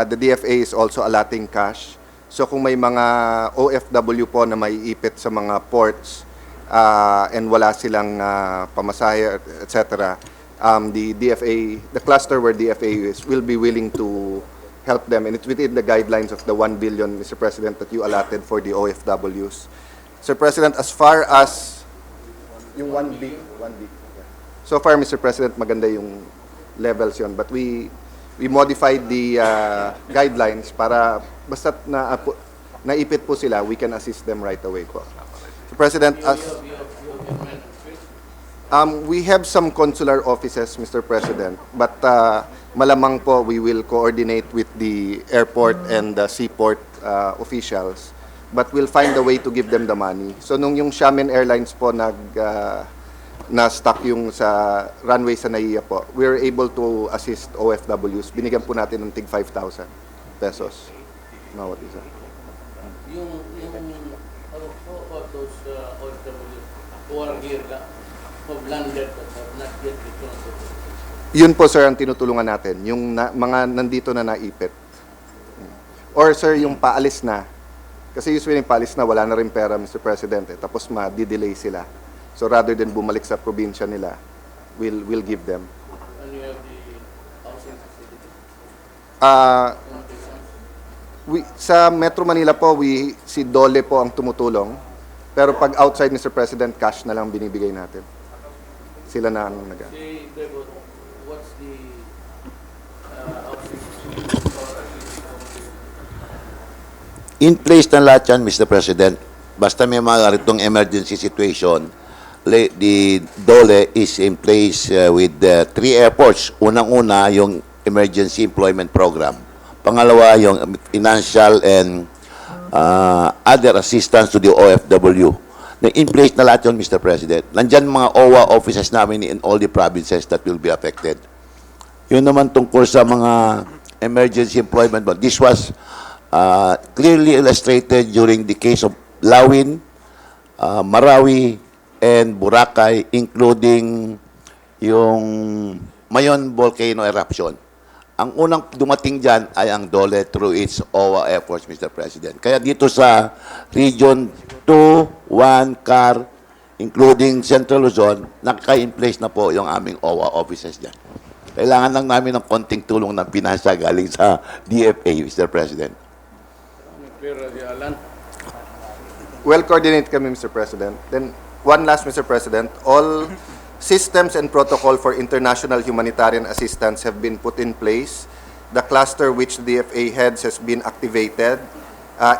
S7: the DFA is also allotting cash. So kung may mga OFW po na maiipit sa mga ports and wala silang pamasahe, etc., the DFA, the cluster where DFA is, will be willing to help them. And it's within the guidelines of the 1 billion, Mr. President, that you allotted for the OFWs. Mr. President, as far as yung 1B. So far, Mr. President, maganda yung levels yon. But we modified the guidelines para basta naipit po sila, we can assist them right away po. So, President, we have some consular offices, Mr. President, but malamang po we will coordinate with the airport and the seaport officials, but we'll find a way to give them the money. So nung yung Xiamen Airlines po na-stuck yung sa runway sa NAIA po, we were able to assist OFWs. Binigyan po natin ng tig 5,000 pesos. Bawat isa.
S8: Yung those OFWs who are here, of landed that have not yet returned to the
S7: Yun po, sir, ang tinutulungan natin, yung mga nandito na naipit. Or, sir, yung paalis na. Kasi usually yung paalis na, wala na rin pera, Mr. President. Tapos ma-delay sila. So rather than bumalik sa probinsya nila, we'll give them.
S8: and you have the housing facility.
S7: Sa Metro Manila po, si Dole po ang tumutulong. Pero pag outside, Mr. President, cash na lang binibigay natin. Sila na ang
S8: Say, Bebo, what's the housing
S9: In place na lahat yan, Mr. President. Basta may mga ganitong emergency situation, the DOLE is in place with the 3 airports. Unang-una, yung Emergency Employment Program. Pangalawa, yung financial and other assistance to the OFW. In place na lahat yun, Mr. President. Nandyan mga OWA offices namin in all the provinces that will be affected. Yun naman tungkol sa mga emergency employment. But this was clearly illustrated during the case of Lawin, Marawi, and Boracay, including yung Mayon volcano eruption. Ang unang dumating dyan ay ang DOLE through its OWA efforts, Mr. President. Kaya dito sa Region 2, 1, CAR, including Central Luzon, naka-in place na po yung aming OWA offices dyan. Kailangan lang namin ng konting tulong ng pinansa galing sa DFA, Mr. President.
S7: well coordinated kami, Mr. President. Then, one last, Mr. President, all systems and protocol for international humanitarian assistance have been put in place. The cluster which the DFA heads has been activated.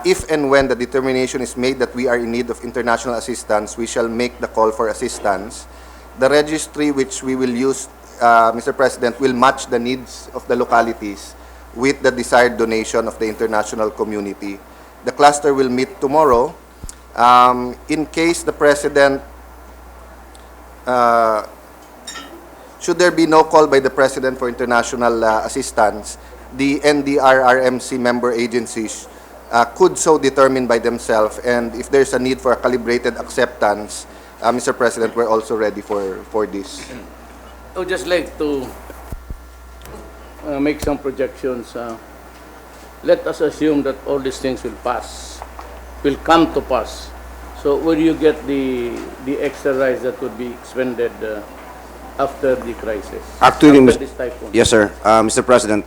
S7: If and when the determination is made that we are in need of international assistance, we shall make the call for assistance. The registry which we will use, Mr. President, will match the needs of the localities with the desired donation of the international community. The cluster will meet tomorrow. In case the President, should there be no call by the President for international assistance, the NDRRMC member agencies could so determine by themselves, and if there's a need for a calibrated acceptance, Mr. President, we're also ready for this.
S8: I would just like to make some projections. Let us assume that all these things will pass, will come to pass. So where do you get the extra rice that would be expended after the crisis?
S6: Actually,
S8: after this typhoon?
S6: Yes, sir. Mr. President,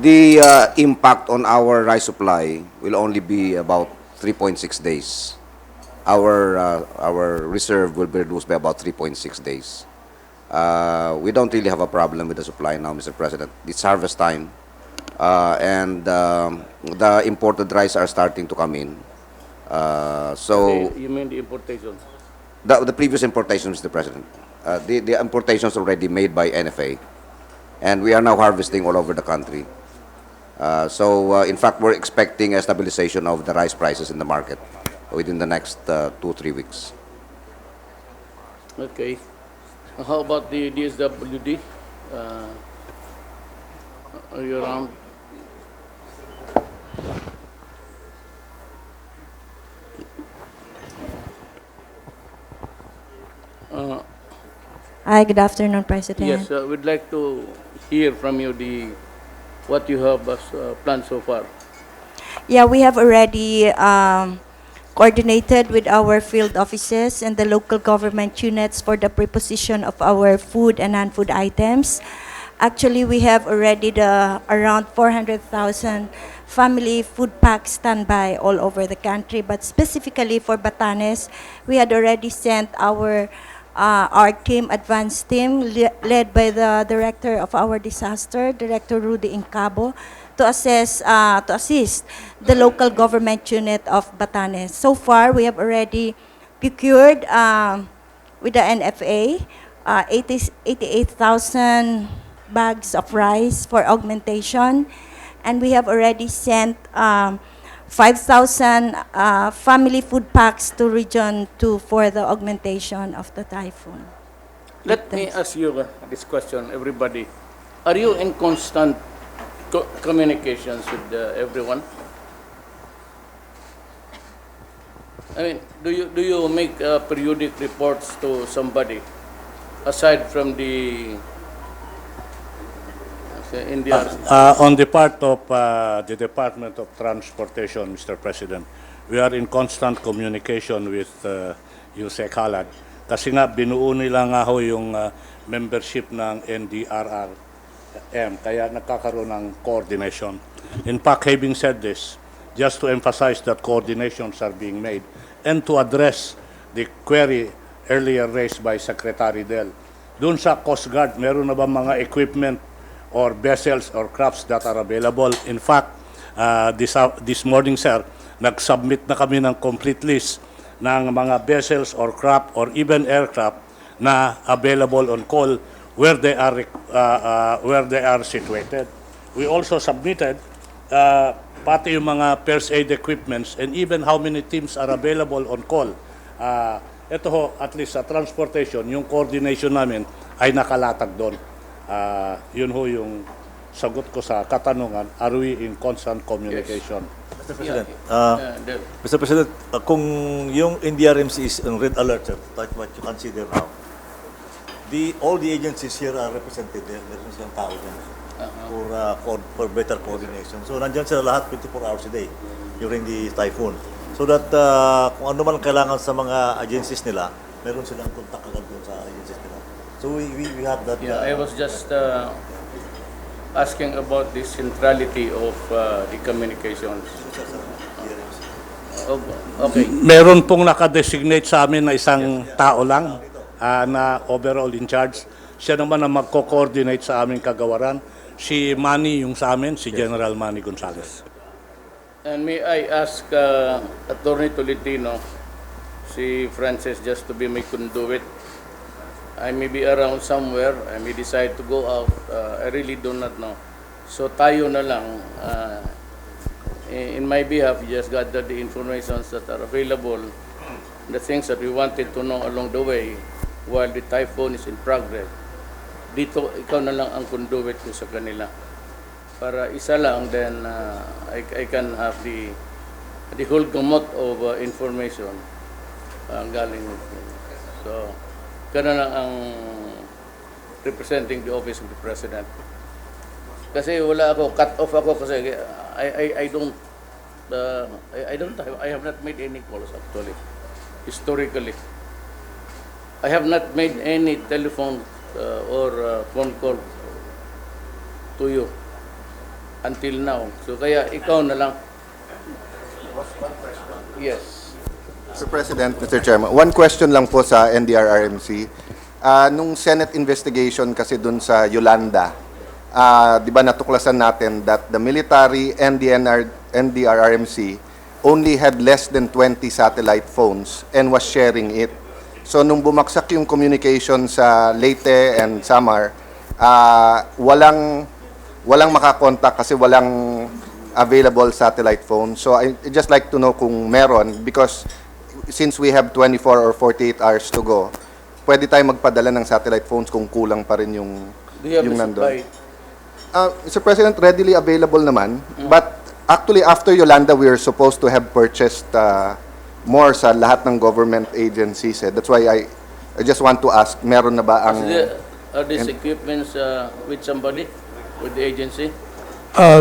S6: the impact on our rice supply will only be about 3.6 days. Our reserve will be reduced by about 3.6 days. We don't really have a problem with the supply now, Mr. President. It's harvest time, and the imported rice are starting to come in. So
S8: You mean the importation?
S6: the previous importation, Mr. President, the importations already made by NFA, and we are now harvesting all over the country. In fact, we're expecting a stabilization of the rice prices in the market within the next 2-3 weeks.
S8: Okay. How about the DSWD? Are you around?
S10: Hi, good afternoon, President.
S8: Yes, we'd like to hear from you what you have as planned so far.
S10: Yeah, we have already coordinated with our field offices and the local government units for the preposition of our food and non-food items. Actually, we have already around 400,000 family food packs standby all over the country, but specifically for Batanes, we had already sent our team, advanced team, led by the director of our disaster, Director Rudy Incabo, to assist the local government unit of Batanes. So far, we have already procured with the NFA 88,000 bags of rice for augmentation, and we have already sent 5,000 family food packs to Region 2 for the augmentation of the typhoon.
S8: Let me ask you this question, everybody. Are you in constant communications with everyone? I mean, do you make periodic reports to somebody aside from the India.
S5: On the part of the Department of Transportation, Mr. President, we are in constant communication with Yusek Halad. Kasi nga, binuo nila nga ho yung membership ng NDRRM, kaya nagkakaroon ng coordination. In fact, having said this, just to emphasize that coordinations are being made and to address the query earlier raised by Secretary Del. Doon sa Coast Guard, meron na ba mga equipment or vessels or crafts that are available? In fact, this morning, sir, nag-submit na kami ng complete list ng mga vessels or craft or even aircraft na available on call where they are situated. We also submitted pati yung mga first aid equipments and even how many teams are available on call. Ito ho, at least sa transportation, yung coordination namin ay nakalatag doon. Yun ho yung sagot ko sa katanungan, are we in constant communication?
S2: Mr. President,
S8: Del.
S2: Mr. President, kung yung NDRMC is on red alert, sir, like what you consider now, all the agencies here are represented. Meron silang tao dyan for better coordination. So, nandyan sila lahat 24 hours a day during the typhoon. So that kung ano man kailangan sa mga agencies nila, meron silang contact agad dun sa agencies nila. So, we have that.
S8: Yeah, I was just asking about the centrality of the communications. Okay.
S5: Meron pong nakadesignate sa amin na isang tao lang na overall in charge. Siya naman ang magko-coordinate sa aming kagawaran. Si Manny yung sa amin, si General Manny Gonzales.
S8: And may I ask Attorney Tolentino, si Francis, just to be my conduit. I may be around somewhere, I may decide to go out, I really do not know. So tayo na lang, in my behalf, just gather the informations that are available, the things that we wanted to know along the way while the typhoon is in progress. Dito, ikaw na lang ang conduit ko sa kanila. Para isa lang, then I can have the whole gamut of information galing. So, ganun lang ang representing the office of the President. Kasi wala ako, cut off ako kasi I have not made any calls actually, historically. I have not made any telephone or phone call to you until now. So kaya ikaw na lang. Yes.
S7: Mr. President, Mr. Chairman, one question lang po sa NDRRMC. Nung Senate investigation kasi dun sa Yolanda, di ba natuklasan natin that the military and the NDRRMC only had less than 20 satellite phones and was sharing it. So nung bumaksak yung communication sa Leyte and Samar, walang makakontak kasi walang available satellite phone. So I just like to know kung meron, because since we have 24 or 48 hours to go, pwede tayo magpadala ng satellite phones kung kulang pa rin yung nandun. Mr. President, readily available naman. But actually, after Yolanda, we are supposed to have purchased more sa lahat ng government agencies. That's why I just want to ask, meron na ba ang...
S8: Are these equipments with somebody, with the agency?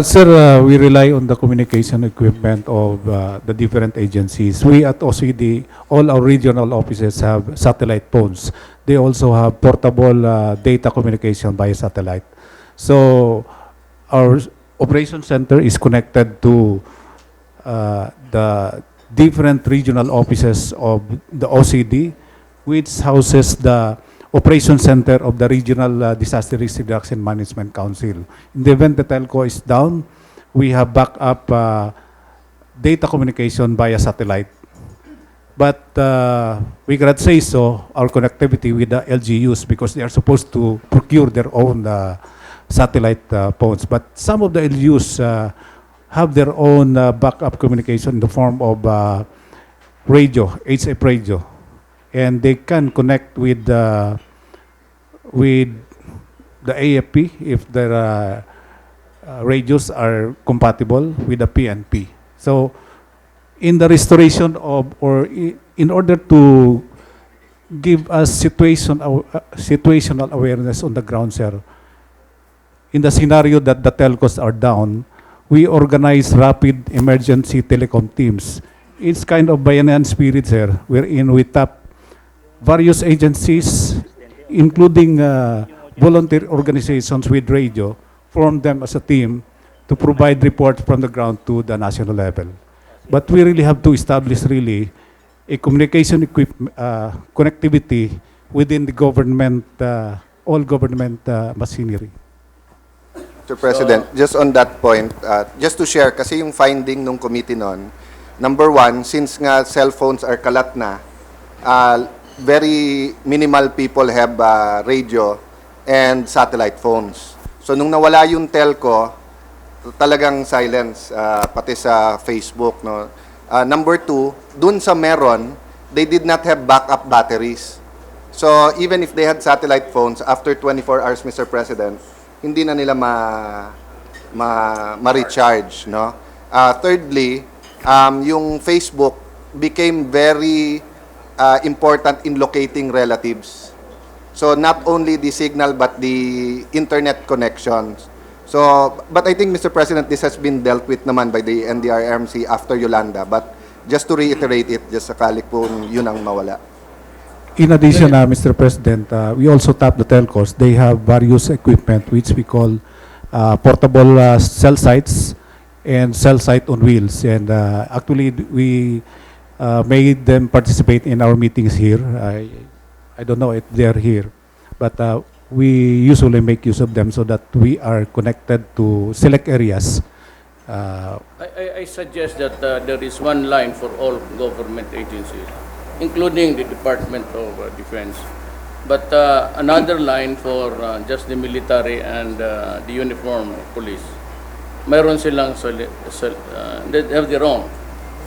S1: Sir, we rely on the communication equipment of the different agencies. We at OCD, all our regional offices have satellite phones. They also have portable data communication via satellite. So our operation center is connected to the different regional offices of the OCD, which houses the operation center of the Regional Disaster Risk Reduction Management Council. In the event the telco is down, we have backup data communication via satellite. But we cannot say so, our connectivity with the LGUs, because they are supposed to procure their own satellite phones. But some of the LGUs have their own backup communication in the form of radio, HF radio. And they can connect with the AFP if their radios are compatible with the PNP. So, in the restoration of, or in order to give us situational awareness on the ground, sir. In the scenario that the telcos are down, we organize rapid emergency telecom teams. It's kind of Bayanan spirit, sir, wherein we tap various agencies, including volunteer organizations with radio, form them as a team to provide reports from the ground to the national level. But we really have to establish really a communication connectivity within the government, all government machinery.
S7: Mr. President, just on that point, just to share, kasi yung finding ng committee nun, number one, since nga cellphones are kalat na, very minimal people have radio and satellite phones. So nung nawala yung telco, talagang silence, pati sa Facebook. No? Number two, dun sa meron, they did not have backup batteries. So even if they had satellite phones, after 24 hours, Mr. President, hindi na nila ma-recharge. No? Thirdly, yung Facebook became very important in locating relatives. So not only the signal but the internet connections. So, but I think, Mr. President, this has been dealt with naman by the NDRRMC after Yolanda. But just to reiterate it, just sakali po yun ang mawala.
S1: In addition, Mr. President, we also tap the telcos. They have various equipment which we call portable cell sites and cell site on wheels. And actually, we made them participate in our meetings here. I don't know if they're here, but we usually make use of them so that we are connected to select areas.
S8: I suggest that there is one line for all government agencies, including the Department of Defense, but another line for just the military and the uniform police. Mayroon silang, they have their own.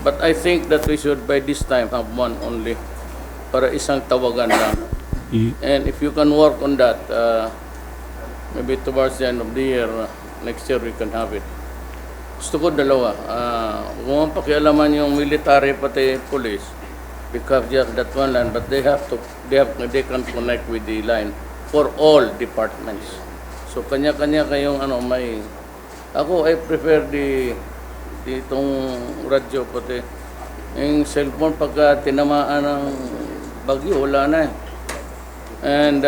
S8: But I think that we should by this time have one only para isang tawagan lang. And if you can work on that, maybe towards the end of the year, next year we can have it. Gusto ko dalawa. Kung pakialaman yung military pati police, because just that one line, but they can connect with the line for all departments. So kanya-kanya kayong may. Ako I prefer itong radyo pati. Yung cellphone pagka tinamaan ng bagyo, wala na eh. And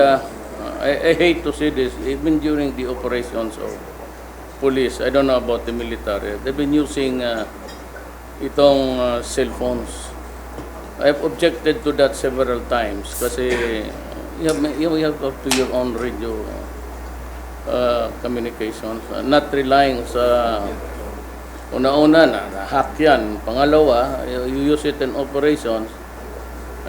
S8: I hate to see this, even during the operations of police. I don't know about the military. They've been using itong cellphones. I've objected to that several times kasi you have to your own radio communications, not relying sa una-una na hack yan. Pangalawa, you use it in operations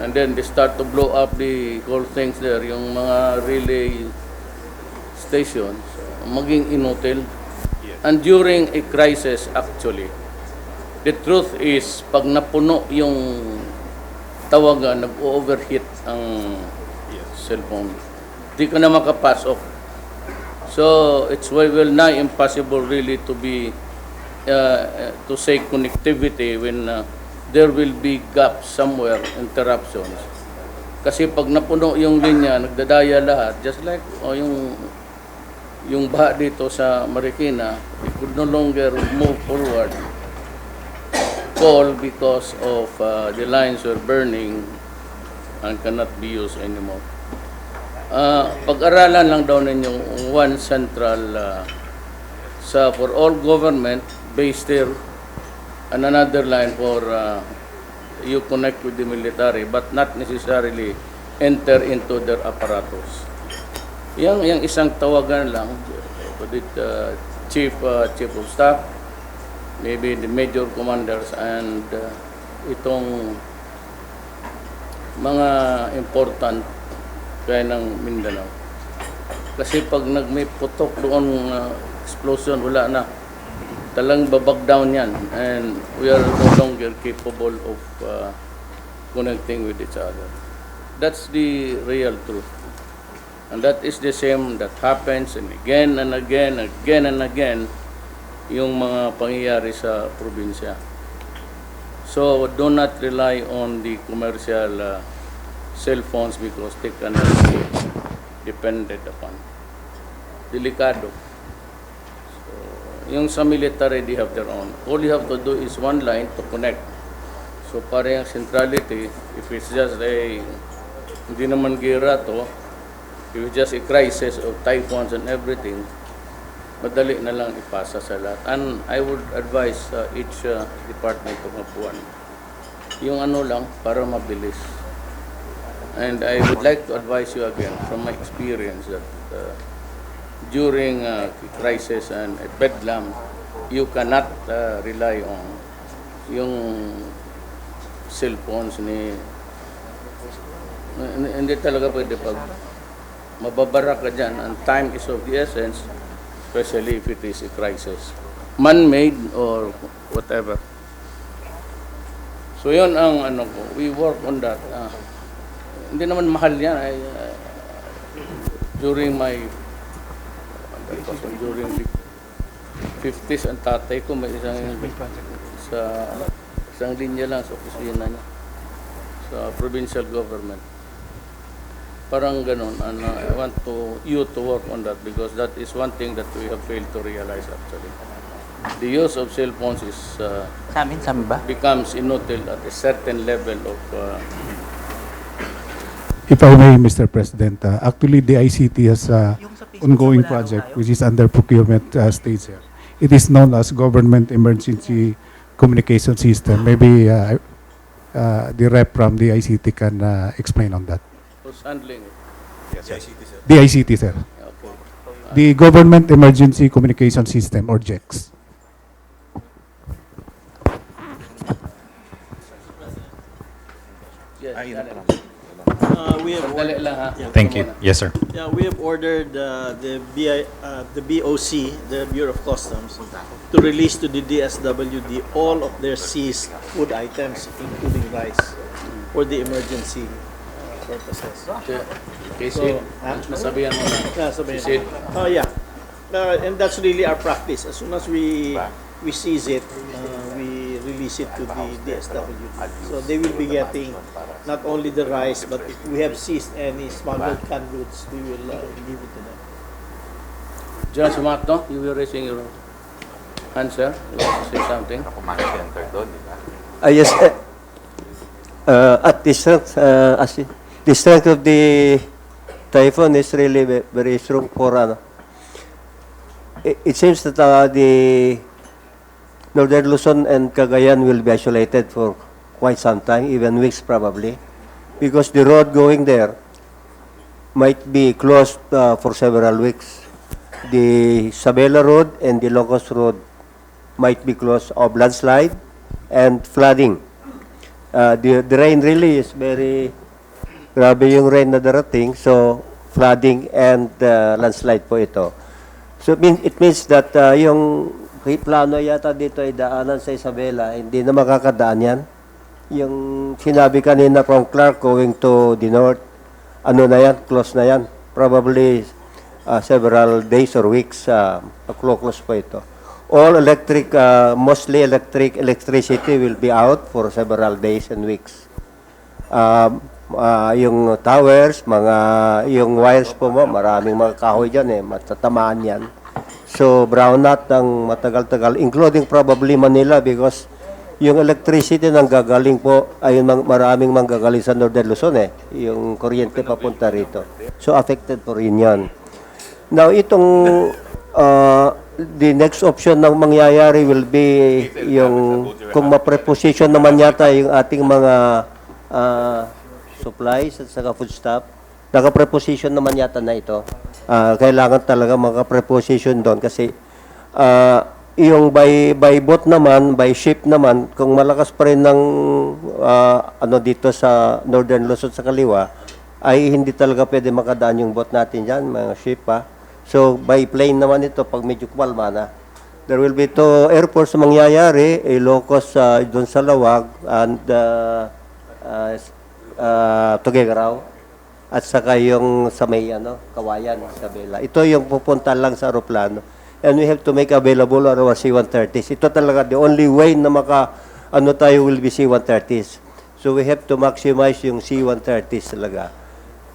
S8: and then they start to blow up the whole things there, yung mga relay stations, maging inutil. And during a crisis, actually, the truth is, pag napuno yung tawagan, nag-overheat ang cellphone. Di ka na makapass off. So, it's well nigh impossible really to be, to say connectivity when there will be gaps somewhere, interruptions. Kasi pag napuno yung linya, nagdadaya lahat, just like yung baha dito sa Marikina, it could no longer move forward, fall because of the lines were burning and cannot be used anymore. Pag-aralan lang daw ninyo one central for all government based there, and another line for you connect with the military but not necessarily enter into their apparatus. Yang isang tawagan lang with chief of staff, maybe the major commanders and itong mga important kaya ng Mindanao. Kasi pag may putok doon explosion, wala na. Talang babag down yan and we are no longer capable of connecting with each other. That's the real truth. And that is the same that happens and again and again yung mga pangyayari sa probinsya. So do not rely on the commercial cell phones because they cannot be depended upon. Delikado. So, yung sa military, they have their own. All you have to do is one line to connect. So, parang centrality, if it's just hindi naman gira to, if it's just a crisis of typhoons and everything, madali na lang ipasa sa lahat. And I would advise each department of Mapuan, yung ano lang, para mabilis. And I would like to advise you again, from my experience, that during crisis and bedlam, you cannot rely on yung cellphones hindi talaga pwede pag mababara ka dyan, and time is of the essence, especially if it is a crisis, man-made or whatever. So yun ang ano ko, we work on that. Hindi naman mahal yan. During the 50s, ang tatay ko may isang linya lang sa opisina niya sa provincial government. Parang ganun, and I want you to work on that because that is one thing that we have failed to realize actually. The use of cell phones is becomes inutile at a certain level of
S1: If I may, Mr. President, actually the ICT has a ongoing project which is under procurement stage here. It is known as Government Emergency Communication System. Maybe the rep from the ICT can explain on that.
S8: who's handling it.
S1: The ICT, sir.
S8: Okay.
S1: The Government Emergency Communication System, or GECS.
S8: Yes,
S2: We have
S8: Sandali lang ha.
S11: Thank you. Yes, sir.
S2: Yeah, we have ordered the BOC, the Bureau of Customs, to release to the DSWD all of their seized food items, including rice, for the emergency purposes.
S8: Casey, nasabihan mo na.
S2: Yeah, sabihin.
S8: Sid.
S2: Oh yeah, and that's really our practice. As soon as we seize it, we release it to the DSWD. So they will be getting not only the rice, but if we have seized any smuggled canned goods, we will give it to them.
S8: John Sumato, you were raising your hand, sir. You want to say something?
S12: Yes, at the strength, the strength of the typhoon is really very strong for it seems that the Northern Luzon and Cagayan will be isolated for quite some time, even weeks probably, because the road going there might be closed for several weeks. The Sabela Road and the Locos Road might be closed of landslide and flooding. The rain really is very grabe yung rain na darating, so flooding and landslide po ito. So it means that yung plano yata dito ay daanan sa Isabela, hindi na makakadaan yan. Yung sinabi kanina from Clark going to the north, ano na yan, close na yan. Probably several days or weeks, close po ito. All electric, mostly electricity will be out for several days and weeks. Yung towers, yung wires po mo, maraming mga kahoy dyan matatamaan yan. So, brownout ng matagal-tagal, including probably Manila because yung electricity nang gagaling po ay maraming manggagaling sa Northern Luzon yung kuryente papunta rito. So, affected po rin yan. Now, itong the next option na mangyayari will be yung kung ma-preposition naman yata yung ating mga supplies at saka foodstuff. Naka-preposition naman yata na ito. Kailangan talaga maka-preposition doon kasi yung by boat naman, by ship naman, kung malakas pa rin ng dito sa Northern Luzon sa kaliwa, ay hindi talaga pwede makadaan yung boat natin dyan, mga ship pa. So, by plane naman ito, pag medyo kumalma na. There will be two airports na mangyayari, Ilocos doon sa Lawag, and Tuguegarao, at saka yung sa may Kawayan, Isabela. Ito yung pupunta lang sa aeroplano. And we have to make available our C-130s. Ito talaga, the only way na tayo will be C-130s. So we have to maximize yung C-130s talaga.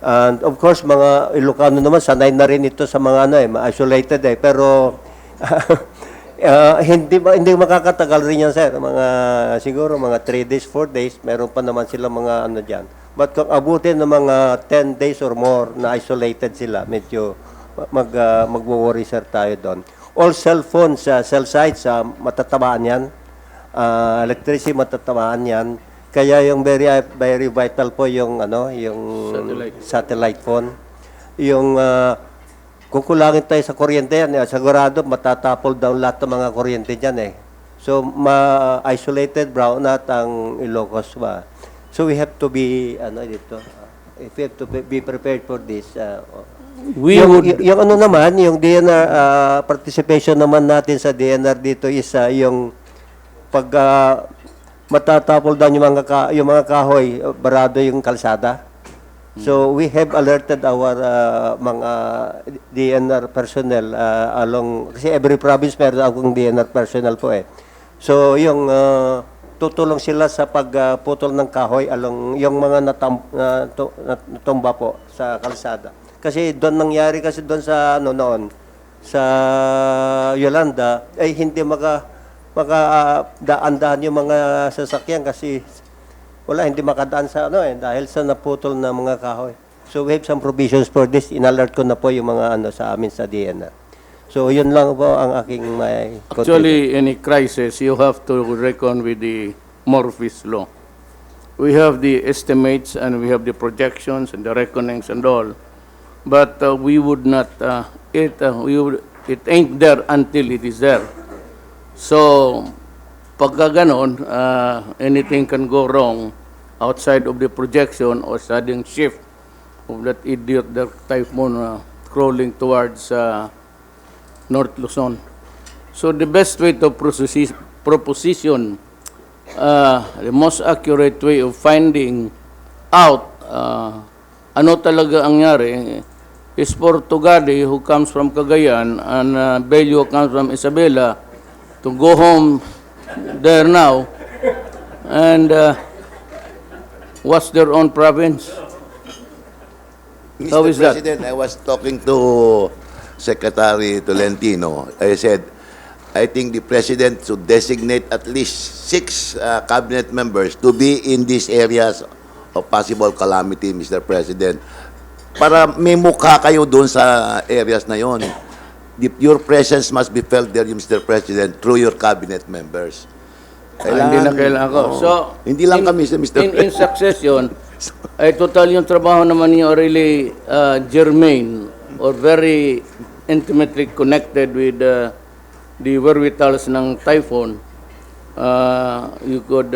S12: And of course, mga Ilocano naman, sanay na rin ito sa mga isolated Pero hindi makakatagal rin yan, sir. Siguro mga 3 days, 4 days, meron pa naman sila mga dyan. But kung abutin ng mga 10 days or more na isolated sila, medyo magwo-worry, sir, tayo doon. All cell phones, cell sites, matatamaan yan. Electricity, matatamaan yan. Kaya yung very vital po yung satellite phone. Yung kukulangin tayo sa kuryente yan, sigurado matatapol down lahat ng mga kuryente diyan So ma-isolated brownout ang Ilocos ba. So we have to be if we have to be prepared for this. Yung naman, yung DNR participation naman natin sa DNR dito is yung pag matatapol down yung mga kahoy, barado yung kalsada. So we have alerted our mga DNR personnel kasi every province meron akong DNR personnel po So yung tutulong sila sa pagputol ng kahoy yung mga natumba po sa kalsada. Kasi doon nangyari doon sa noon sa Yolanda hindi makadaan yung mga sasakyan kasi hindi makadaan sa dahil sa naputol na mga kahoy. So we have some provisions for this. In-alert ko na po yung mga sa amin sa DNR. So yun lang po ang aking may
S8: Actually, any crisis, you have to reckon with the Murphy's Law. We have the estimates and we have the projections and the reckonings and all. But we would not, it ain't there until it is there. So, pagka ganon, anything can go wrong outside of the projection or sudden shift of that idiot, that typhoon crawling towards North Luzon. So the best way to proposition, the most accurate way of finding out ano talaga ang nangyari is for Tugade, who comes from Cagayan, and Bello comes from Isabela, to go home there now and watch their own province. How
S9: Mr.
S8: is that?
S9: President, I was talking to Secretary Tolentino. I said, I think the President should designate at least 6 cabinet members to be in these areas of possible calamity, Mr. President. Para may mukha kayo doon sa areas na yon. Your presence must be felt there, Mr. President, through your cabinet members.
S8: Hindi na kailangan ko. So,
S9: hindi lang kami, Mr. President.
S8: In succession, ay total yung trabaho naman niyo really germane or very intimately connected with the wherewithals ng typhoon. You could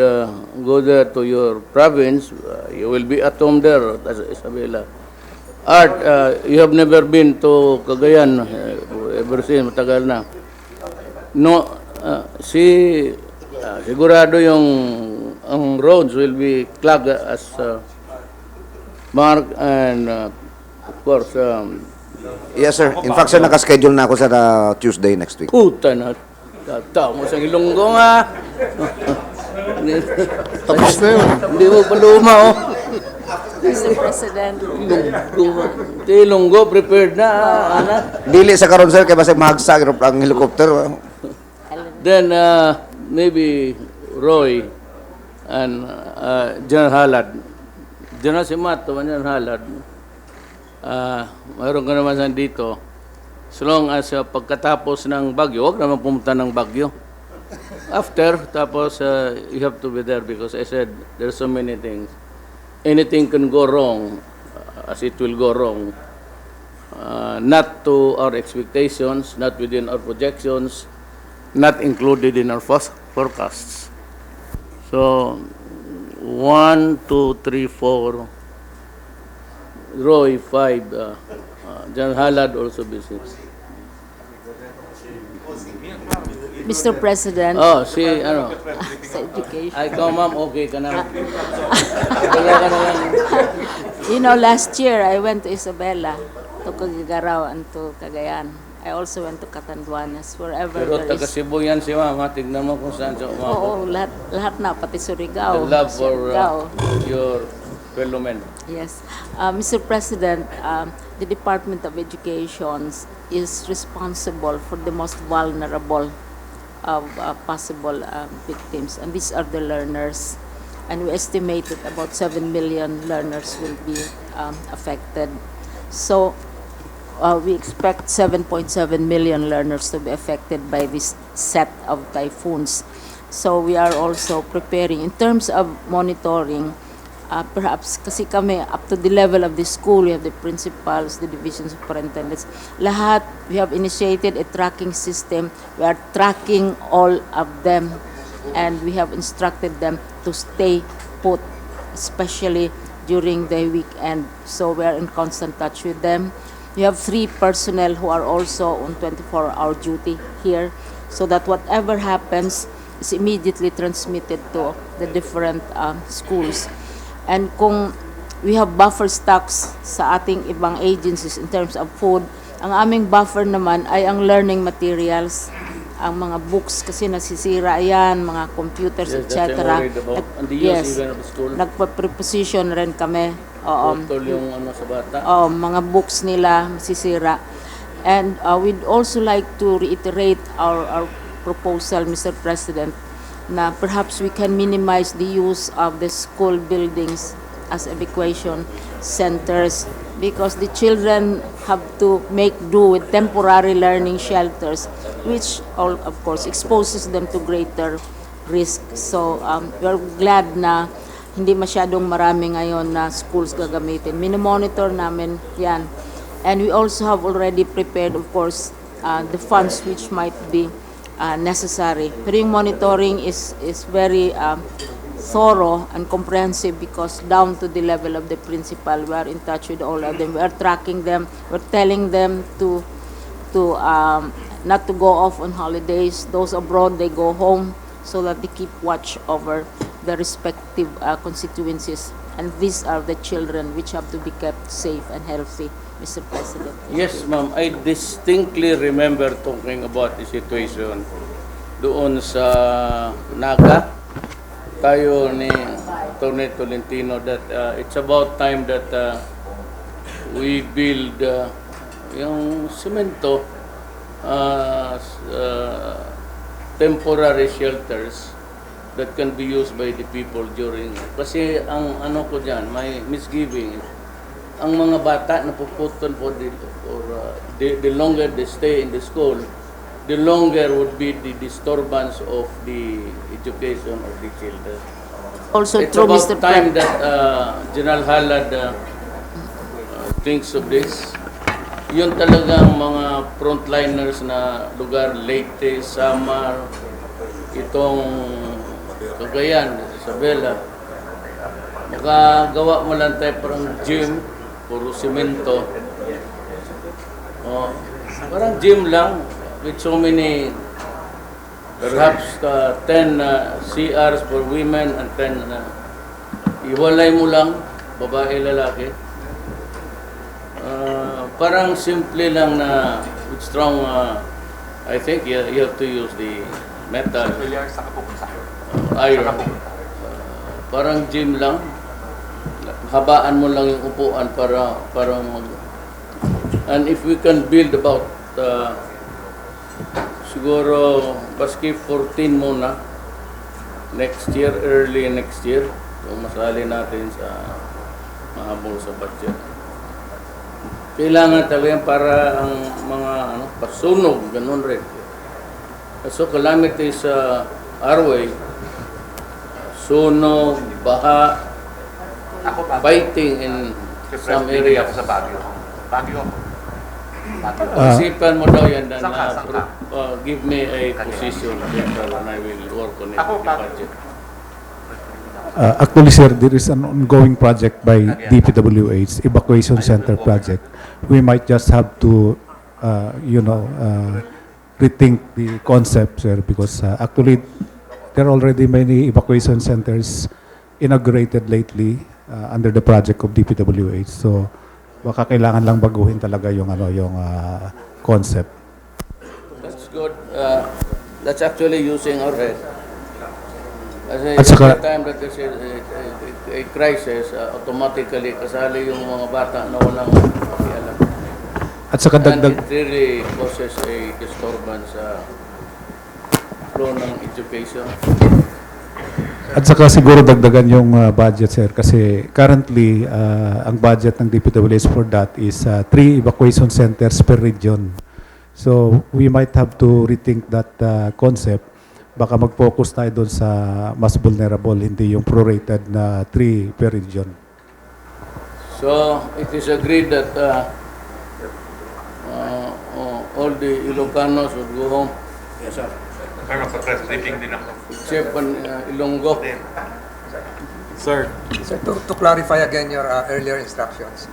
S8: go there to your province. You will be at home there, Isabela. Art, you have never been to Cagayan ever since, matagal na. No, sigurado ang roads will be clogged as Mark and of course
S6: Yes, sir. In fact, sir, nakaschedule na ako sa Tuesday next week.
S8: puta na tao mo sa Ilonggo nga.
S1: Tapos na yun.
S8: Hindi mo pa luma
S11: Mr. President.
S8: Ilonggo prepared na ana.
S6: Dili sa karon, sir, kay basta mahagsag ang helicopter.
S8: Then maybe Roy and General Halad. General si Mato, General Halad. Mayroon ka naman dito. So long as pagkatapos ng bagyo, huwag naman pumunta ng bagyo. After, tapos you have to be there because I said there's so many things. Anything can go wrong as it will go wrong. Not to our expectations, not within our projections, not included in our forecasts. So, 1, 2, 3, 4, Roy, 5, General Halad also busy.
S11: Mr. President.
S8: Oh,
S11: sa education.
S8: Ay, ikaw ma'am, okay ka na. Wala ka na lang.
S11: You know, last year I went to Isabela, to Cagigaraw and to Cagayan. I also went to Catanduanes, wherever
S8: Pero
S11: there
S8: taga
S11: is.
S8: Cebu yan si Mama. Tignan mo kung saan siya umabot.
S11: Oo, lahat na, pati Surigao.
S8: The love for
S11: Siargao.
S8: your fellow men.
S11: Yes. Mr. President, the Department of Education is responsible for the most vulnerable of possible victims, and these are the learners. And we estimate that about 7 million learners will be affected. So we expect 7.7 million learners to be affected by this set of typhoons. So we are also preparing in terms of monitoring. Perhaps kasi kami up to the level of the school, we have the principals, the division superintendents, lahat, we have initiated a tracking system. We are tracking all of them, and we have instructed them to stay put, especially during the weekend. So we are in constant touch with them. We have 3 personnel who are also on 24-hour duty here, so that whatever happens is immediately transmitted to the different schools. And kung we have buffer stocks sa ating ibang agencies in terms of food, ang aming buffer naman ay ang learning materials, ang mga books kasi nasisira yan, mga computers,
S8: Yes, that's
S11: etc.
S8: I'm worried about. And the use even of the school.
S11: Nagpa-preposition rin kami. Oo.
S8: Totoo yung ano sa bata.
S11: Mga books nila masisira. And we'd also like to reiterate our proposal, Mr. President, na perhaps we can minimize the use of the school buildings as evacuation centers, because the children have to make do with temporary learning shelters, which all, of course, exposes them to greater risk. So we're glad na hindi masyadong marami ngayon na schools gagamitin. Minomonitor namin yan. And we also have already prepared, of course, the funds which might be necessary. Pero yung monitoring is very thorough and comprehensive, because down to the level of the principal, we are in touch with all of them. We are tracking them. We're telling them to not to go off on holidays. Those abroad, they go home so that they keep watch over the respective constituencies. And these are the children which have to be kept safe and healthy, Mr. President.
S8: Yes, ma'am. I distinctly remember talking about the situation doon sa Naga. Tayo ni Tony Tolentino that it's about time that we build yung semento temporary shelters that can be used by the people during. Kasi ang ano ko dyan, may misgiving, ang mga bata napuputol for the longer they stay in the school, the longer would be the disturbance of the education of the children.
S11: Also
S8: It's
S11: true,
S8: about
S11: Mr.
S8: time
S11: President.
S8: that General Halad thinks of this. Yun talagang mga frontliners na lugar, Leyte, Samar, itong Cagayan, Isabela. Makagawa mo lang tayo parang gym, puro simento. Parang gym lang with so many, perhaps 10 CRs for women and 10 iwalay mo lang, babae, lalaki. Parang simple lang na with strong, I think you have to use the metal. Iron. Parang gym lang. Habaan mo lang yung upuan para mag... And if we can build about siguro baski 14 muna next year, early next year, kung masali natin sa mahabol sa budget. Kailangan talaga yan para ang mga pasunog, ganun rin. So calamities sa Arway, sunog, baha, fighting in some area.
S13: Sa Baguio.
S8: Isipan mo daw yan na give me a position and I will work on it in the budget.
S1: Actually, sir, there is an ongoing project by DPWH, evacuation center project. We might just have to, rethink the concept, sir, because actually there are already many evacuation centers inaugurated lately under the project of DPWH. So, baka kailangan lang baguhin talaga yung concept.
S8: good. That's actually using our head. Kasi
S1: At saka-
S8: every time that there's a crisis, automatically kasali yung mga bata na walang pakialam.
S1: At saka
S8: And
S1: dagdag,
S8: it really causes a disturbance sa flow ng education.
S1: at saka siguro dagdagan yung budget, sir, kasi currently ang budget ng DPWH for that is 3 evacuation centers per region. So we might have to rethink that concept. Baka mag-focus tayo doon sa mas vulnerable, hindi yung prorated na 3 per region.
S8: So it is agreed that all the Ilocanos would go home.
S3: Yes, sir. Kaya magpa-translating din ako.
S8: Except Ilonggo.
S3: Sir.
S13: So to clarify again your earlier instructions,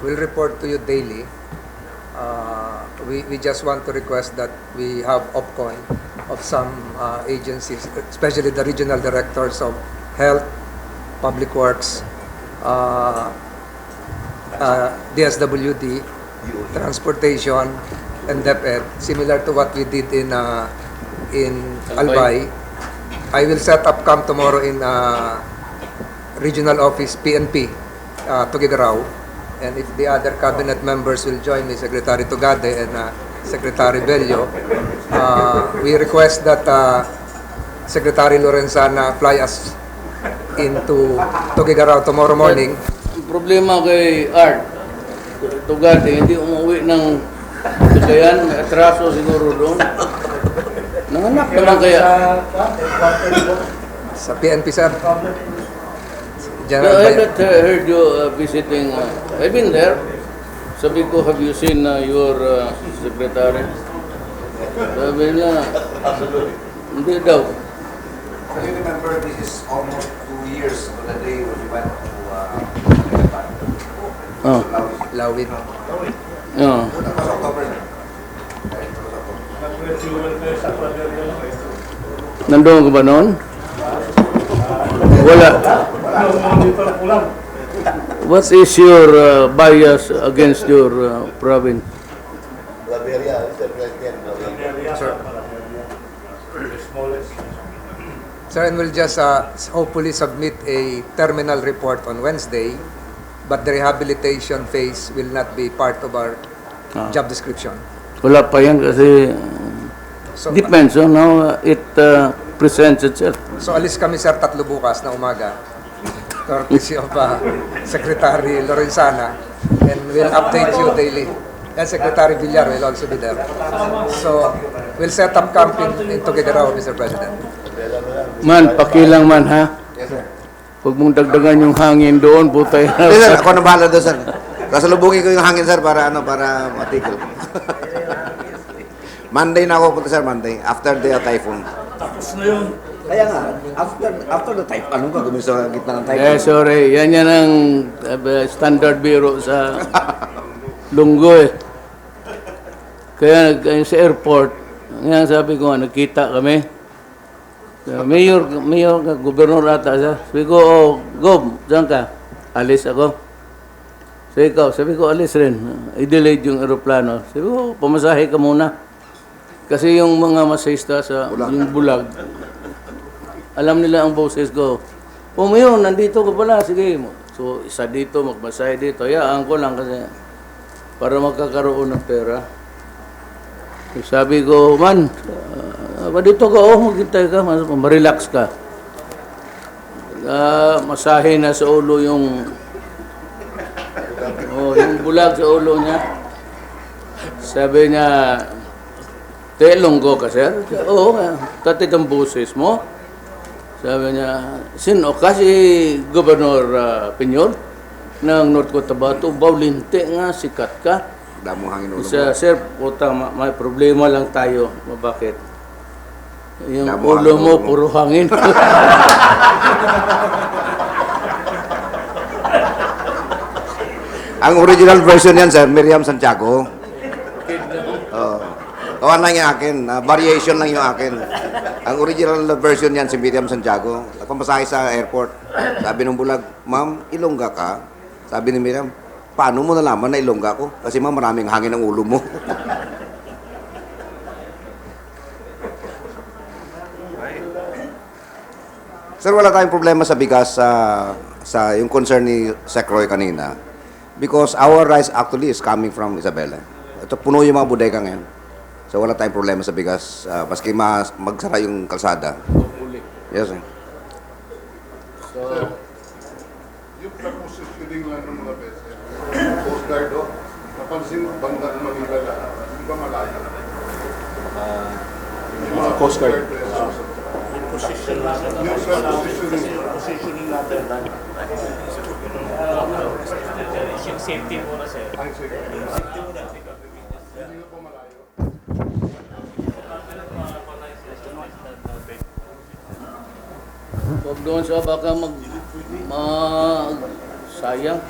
S13: we'll report to you daily. We just want to request that we have OPCON of some agencies, especially the regional directors of health, public works, DSWD, transportation, and DepEd, similar to what we did in Albay. I will set up camp tomorrow in regional office PNP, Tuguegarao. And if the other cabinet members will join me, Secretary Tugade and Secretary Bello, we request that Secretary Lorenzana fly us into Tuguegarao tomorrow morning.
S8: Ang problema kay Art, Tugade, hindi umuwi ng Cagayan, may atraso siguro doon. Nanganak naman kaya.
S13: Sa PNP, sir.
S8: I
S13: General
S8: had heard you visiting, I've been there. Sabi ko, have you seen your secretary? Sabi niya, hindi daw.
S6: You remember this is almost 2 years on the day when we went to
S13: Lawin.
S8: Yeah. Nandoon ka ba noon? Wala. What is your bias against your province?
S13: Sir, and we'll just hopefully submit a terminal report on Wednesday, but the rehabilitation phase will not be part of our job description.
S8: Wala pa yan kasi
S13: So,
S8: depends on how it presents itself.
S13: so alis kami, sir, 3 bukas na umaga. Courtesy of Secretary Lorenzana, and we'll update you daily. And Secretary Villar will also be there. So, we'll set up camp in Tuguegarao, Mr. President.
S8: Man, pakilang man ha.
S13: Yes, sir.
S8: Huwag mong dagdagan yung hangin doon, putay na.
S6: Yes, sir, ako na bahala doon, sir. Kasalubungin ko yung hangin, sir, para matigil. Monday na ako punta, sir, Monday. After the typhoon.
S3: Tapos na yun.
S6: Kaya nga, after the typhoon, anong gagawin sa gitna ng typhoon?
S8: Eh, sorry. Yan ang standard biro sa Lunggo eh. Kaya sa airport, nga sabi ko, nagkita kami. Mayor, gobernador ata siya. Sabi ko, oh, Gob, saan ka? Alis ako. Sabi ko, alis rin. I-delayed yung aeroplano. Sabi ko, pamasahe ka muna. Kasi yung mga masayista sa yung bulag, alam nila ang boses ko. Oh, Mayor, nandito ka pala. Sige. So, isa dito, magmasahe dito. Hayaan ko lang kasi para magkakaroon ng pera. Sabi ko, man, dito ka, maghintay ka, marelax ka. Masahe na sa ulo yung bulag sa ulo niya. Sabi niya, Lunggo ka, sir? Oo, tatit ang boses mo. Sabi niya, sino ka si Governor Piñol ng North Cotabato? Baulinti nga, sikat ka.
S6: Damong hangin ulo mo.
S8: Sir, puta, may problema lang tayo. Bakit? Yung
S6: Damo
S8: ulo
S6: hangin,
S8: mo,
S6: ulo mo.
S8: puro hangin.
S6: Ang original version yan, sir, Miriam Santiago. Kawan lang yung akin. Variation lang yung akin. Ang original version yan, si Miriam Santiago. Nagpamasahe sa airport. Sabi ng bulag, Ma'am, Ilongga ka? Sabi ni Miriam, paano mo nalaman na Ilongga ko? Kasi ma'am, maraming hangin ang ulo mo. Sir, wala tayong problema sa bigas sa yung concern ni Sec. Roy kanina. Because our rice actually is coming from Isabela. Ito, puno yung mga bodega ngayon. So wala tayong problema sa bigas. Maski magsara yung kalsada. Yes, sir.
S8: So,
S1: Yung positioning lang ng mga beses, Coast Guard, napansin mo, banda ng Manila lahat. Di ba malayo? Yung mga Coast Guard.
S5: Position natin.
S1: Yung sa positioning.
S5: Positioning natin.
S4: Yung safety muna, sir.
S1: Ay, sige. Hindi na po malayo.
S8: huwag doon sa baka sayang.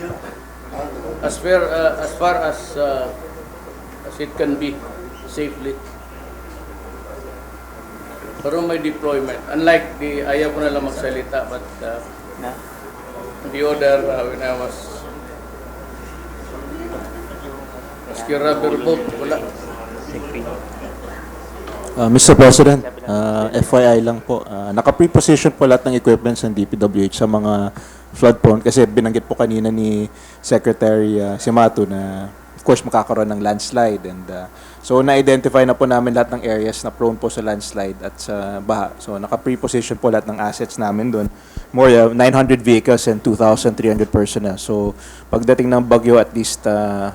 S8: As far as it can be safely. Pero may deployment. Unlike ayaw ko na lang magsalita, but the other, when I was maski rubber boat, wala.
S14: Mr. President, FYI lang po, naka-preposition po lahat ng equipments ng DPWH sa mga flood prone kasi binanggit po kanina ni Secretary Simato na of course makakaroon ng landslide and so na-identify na po namin lahat ng areas na prone po sa landslide at sa baha. So naka-preposition po lahat ng assets namin doon. More 900 vehicles and 2,300 personnel. So pagdating ng bagyo at least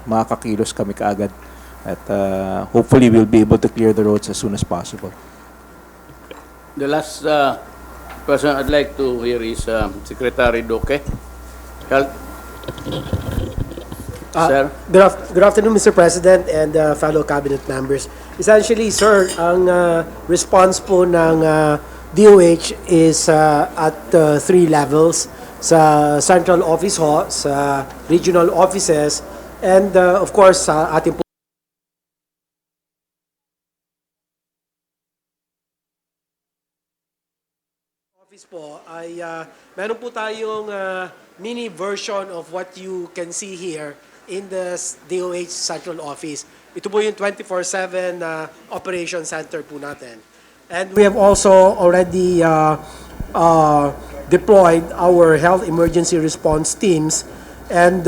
S14: makakakilos kami kaagad. At hopefully we'll be able to clear the roads as soon as possible.
S8: The last person I'd like to hear is Secretary Duque, Health. Sir?
S15: Good afternoon, Mr. President and fellow cabinet members. Essentially, sir, ang response po ng DOH is at 3 levels. Sa central office ho, sa regional offices, and of course, sa ating office po ay meron po tayong mini version of what you can see here in the DOH Central Office. Ito po yung 24/7 operation center po natin. And we have also already deployed our health emergency response teams, and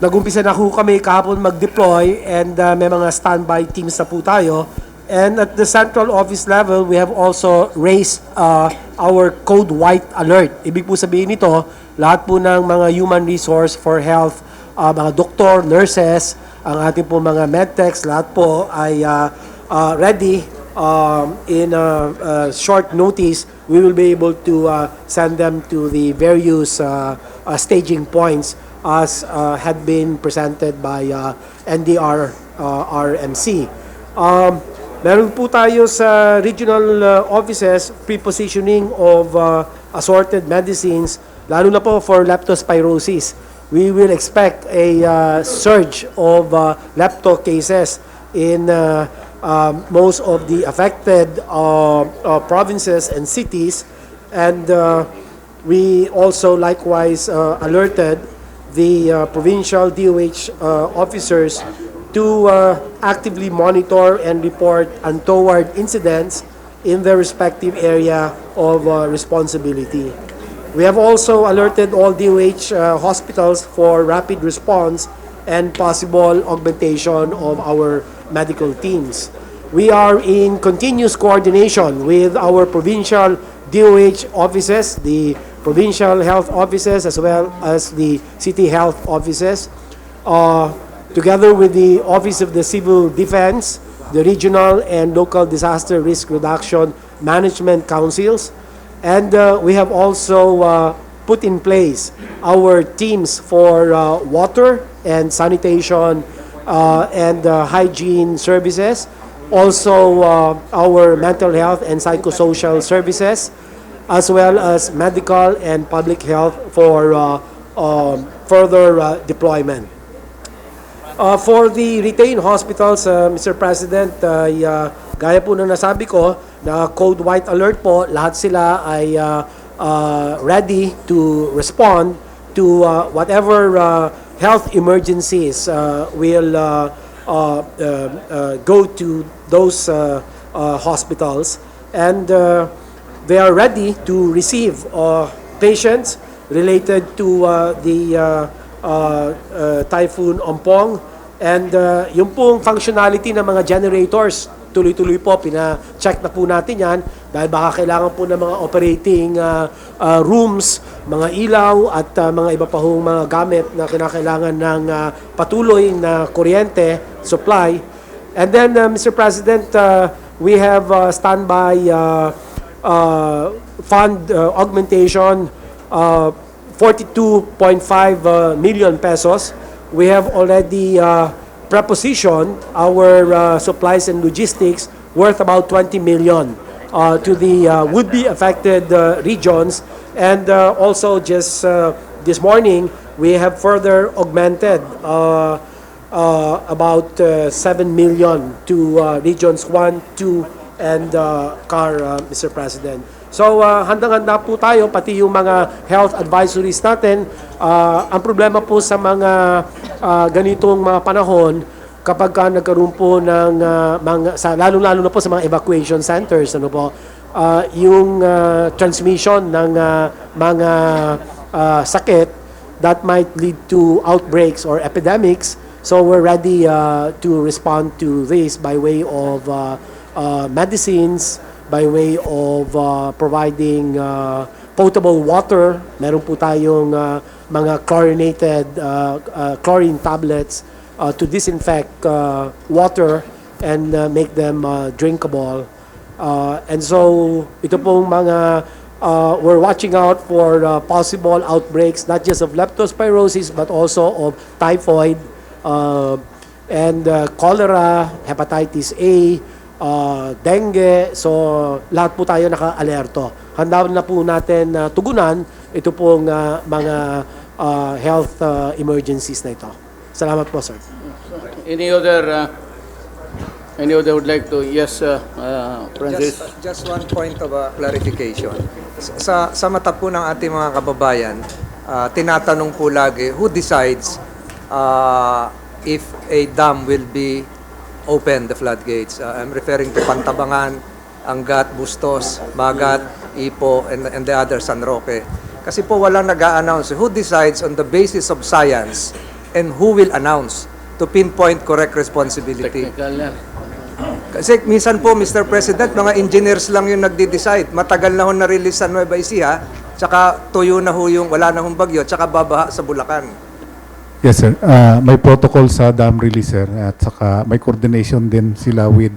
S15: nag-umpisa na po kami kahapon mag-deploy, and may mga standby teams na po tayo. And at the central office level, we have also raised our code white alert. Ibig po sabihin nito, lahat po ng mga human resource for health, mga doktor, nurses, ang ating po mga medtechs, lahat po ay ready. In short notice, we will be able to send them to the various staging points as had been presented by NDR RMC. Meron po tayo sa regional offices pre-positioning of assorted medicines, lalo na po for leptospirosis. We will expect a surge of lepto cases in most of the affected provinces and cities, and we also likewise alerted the provincial DOH officers to actively monitor and report untoward incidents in their respective area of responsibility. We have also alerted all DOH hospitals for rapid response and possible augmentation of our medical teams. We are in continuous coordination with our provincial DOH offices, the provincial health offices, as well as the city health offices, together with the Office of the Civil Defense, the regional and local disaster risk reduction management councils, and we have also put in place our teams for water and sanitation and hygiene services, also our mental health and psychosocial services, as well as medical and public health for further deployment. For the retained hospitals, Mr. President, gaya po na nasabi ko, na code white alert po, lahat sila ay ready to respond to whatever health emergencies will go to those hospitals. And they are ready to receive patients related to the Typhoon Ompong. And yung pong functionality ng mga generators, tuloy-tuloy po, pina-check na po natin yan dahil baka kailangan po ng mga operating rooms, mga ilaw at mga iba pa hong mga gamit na kinakailangan ng patuloy na kuryente, supply. And then, Mr. President, we have standby fund augmentation, 42.5 million pesos. We have already prepositioned our supplies and logistics worth about 20 million to the would-be affected regions. And also just this morning, we have further augmented about 7 million to regions 1, 2, and CAR, Mr. President. So, handang-handa po tayo, pati yung mga health advisories natin. Ang problema po sa mga ganitong mga panahon, kapag nagkaroon po ng lalo-lalo na po sa mga evacuation centers, ano po, yung transmission ng mga sakit that might lead to outbreaks or epidemics. So, we're ready to respond to this by way of medicines, by way of providing potable water. Meron po tayong mga chlorinated chlorine tablets to disinfect water and make them drinkable. And so ito pong mga we're watching out for possible outbreaks not just of leptospirosis but also of typhoid and cholera, hepatitis A, dengue, so lahat po tayo naka-alerto. Handa na po natin tugunan ito pong mga health emergencies na ito. Salamat po, sir.
S8: Any other would like to? Yes, Francis.
S13: Just one point of clarification. Sa mata po ng ating mga kababayan, tinatanong po lagi, who decides if a dam will be open, the floodgates? I'm referring to Pantabangan, Angat, Bustos, Magat, Ipo, and the other, San Roque. Kasi po walang nag-a-announce. Who decides on the basis of science and who will announce to pinpoint correct responsibility?
S8: Technical yan.
S13: Kasi minsan po, Mr. President, mga engineers lang yung nagde-decide. Matagal na ho na-release sa Nueva Ecija, tsaka tuyo na ho yung, wala na hong bagyo, tsaka babaha sa Bulacan.
S1: Yes, sir. May protocol sa dam release, sir. At saka may coordination din sila with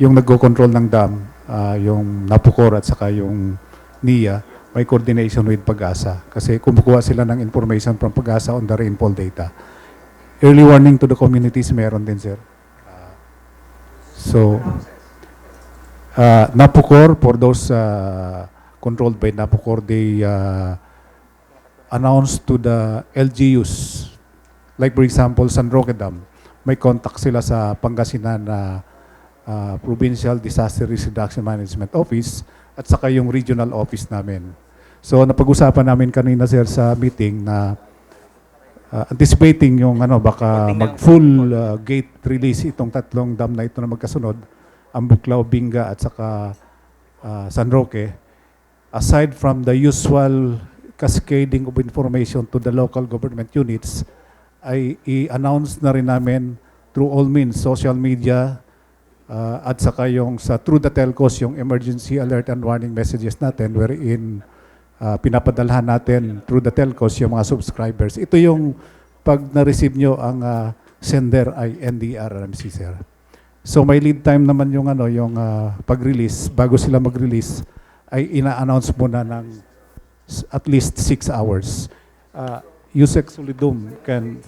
S1: yung nagko-control ng dam, yung Napocor at saka yung NIA. May coordination with Pag-asa. Kasi kumukuha sila ng information from Pag-asa on the rainfall data. Early warning to the communities, meron din, sir. So, Napocor, for those controlled by Napocor, they announced to the LGUs. Like for example, San Roque Dam, may contact sila sa Pangasinan na Provincial Disaster Risk Reduction Management Office at saka yung regional office namin. So napag-usapan namin kanina, sir, sa meeting na anticipating yung baka mag-full gate release itong tatlong dam na ito na magkasunod, ang Buklao, Binga at saka San Roque. Aside from the usual cascading of information to the local government units, ay i-announce na rin namin through all means, social media, at saka yung through the telcos, yung emergency alert and warning messages natin, wherein pinapadalhan natin through the telcos yung mga subscribers. Ito yung pag na-receive nyo ang sender ay NDRRMC, sir. So may lead time naman yung yung pag-release, bago sila mag-release, ay ina-announce muna ng at least 6 hours. Yusek Solidum can...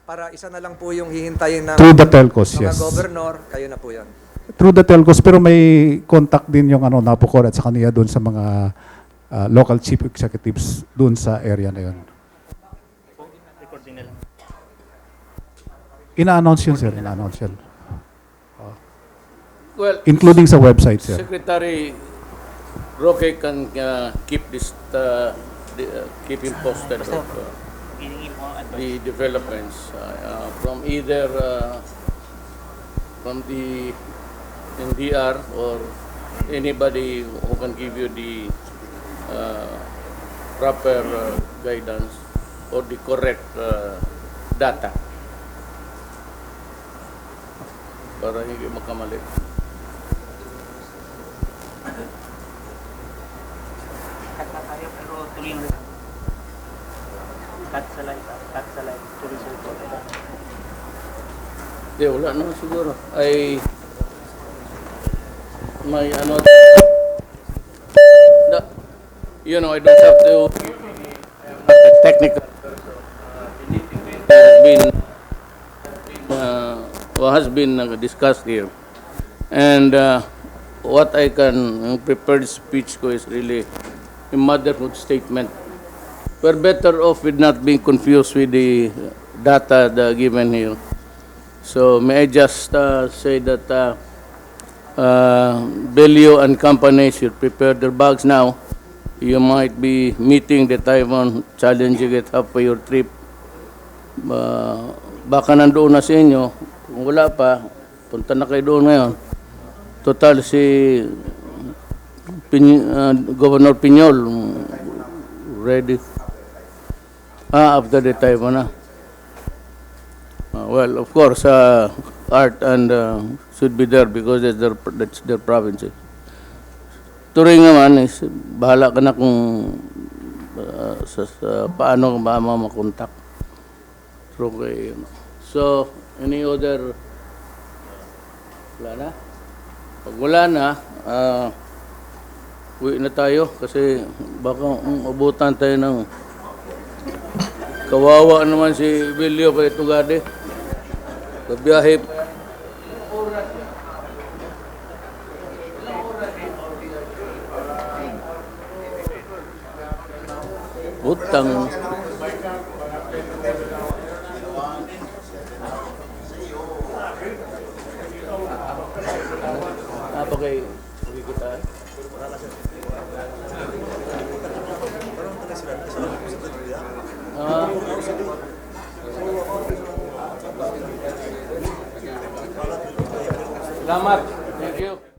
S13: Para isa na lang po yung hihintayin ng
S1: through the telcos,
S13: mga
S1: yes.
S13: governor, kayo na po yan.
S1: Through the telcos, pero may contact din yung Napocor at sa kaniya doon sa mga local chief executives doon sa area na yun. Ina-announce yun, sir. Ina-announce yun.
S8: Well,
S1: including sa website, sir.
S8: Secretary Roque can keep this keep him posted of the developments from either from the NDR or anybody who can give you the proper guidance or the correct data para hindi magkamali. Hindi, wala naman siguro. May ano, you know, I don't have to technical has been discussed here, and what I can prepared speech ko is really a motherhood statement. We're better off with not being confused with the data given here. So may I just say that Belio and company should prepare their bags now. You might be meeting the Taiwan challenging it halfway your trip. Baka nandoon na sa inyo. Kung wala pa, punta na kayo doon ngayon. Total si Governor Piñol ready. After the Taiwan na. Well, of course, Art and should be there because that's their provinces. Turing naman is bahala ka na kung paano ba makontak. Okay. So, any other? Wala na? Pag wala na, uwi na tayo kasi baka abutan tayo ng kawawa naman si Belio kay Tugade. Kabiyahe. Utang. Apa kay kita? Selamat. Thank you.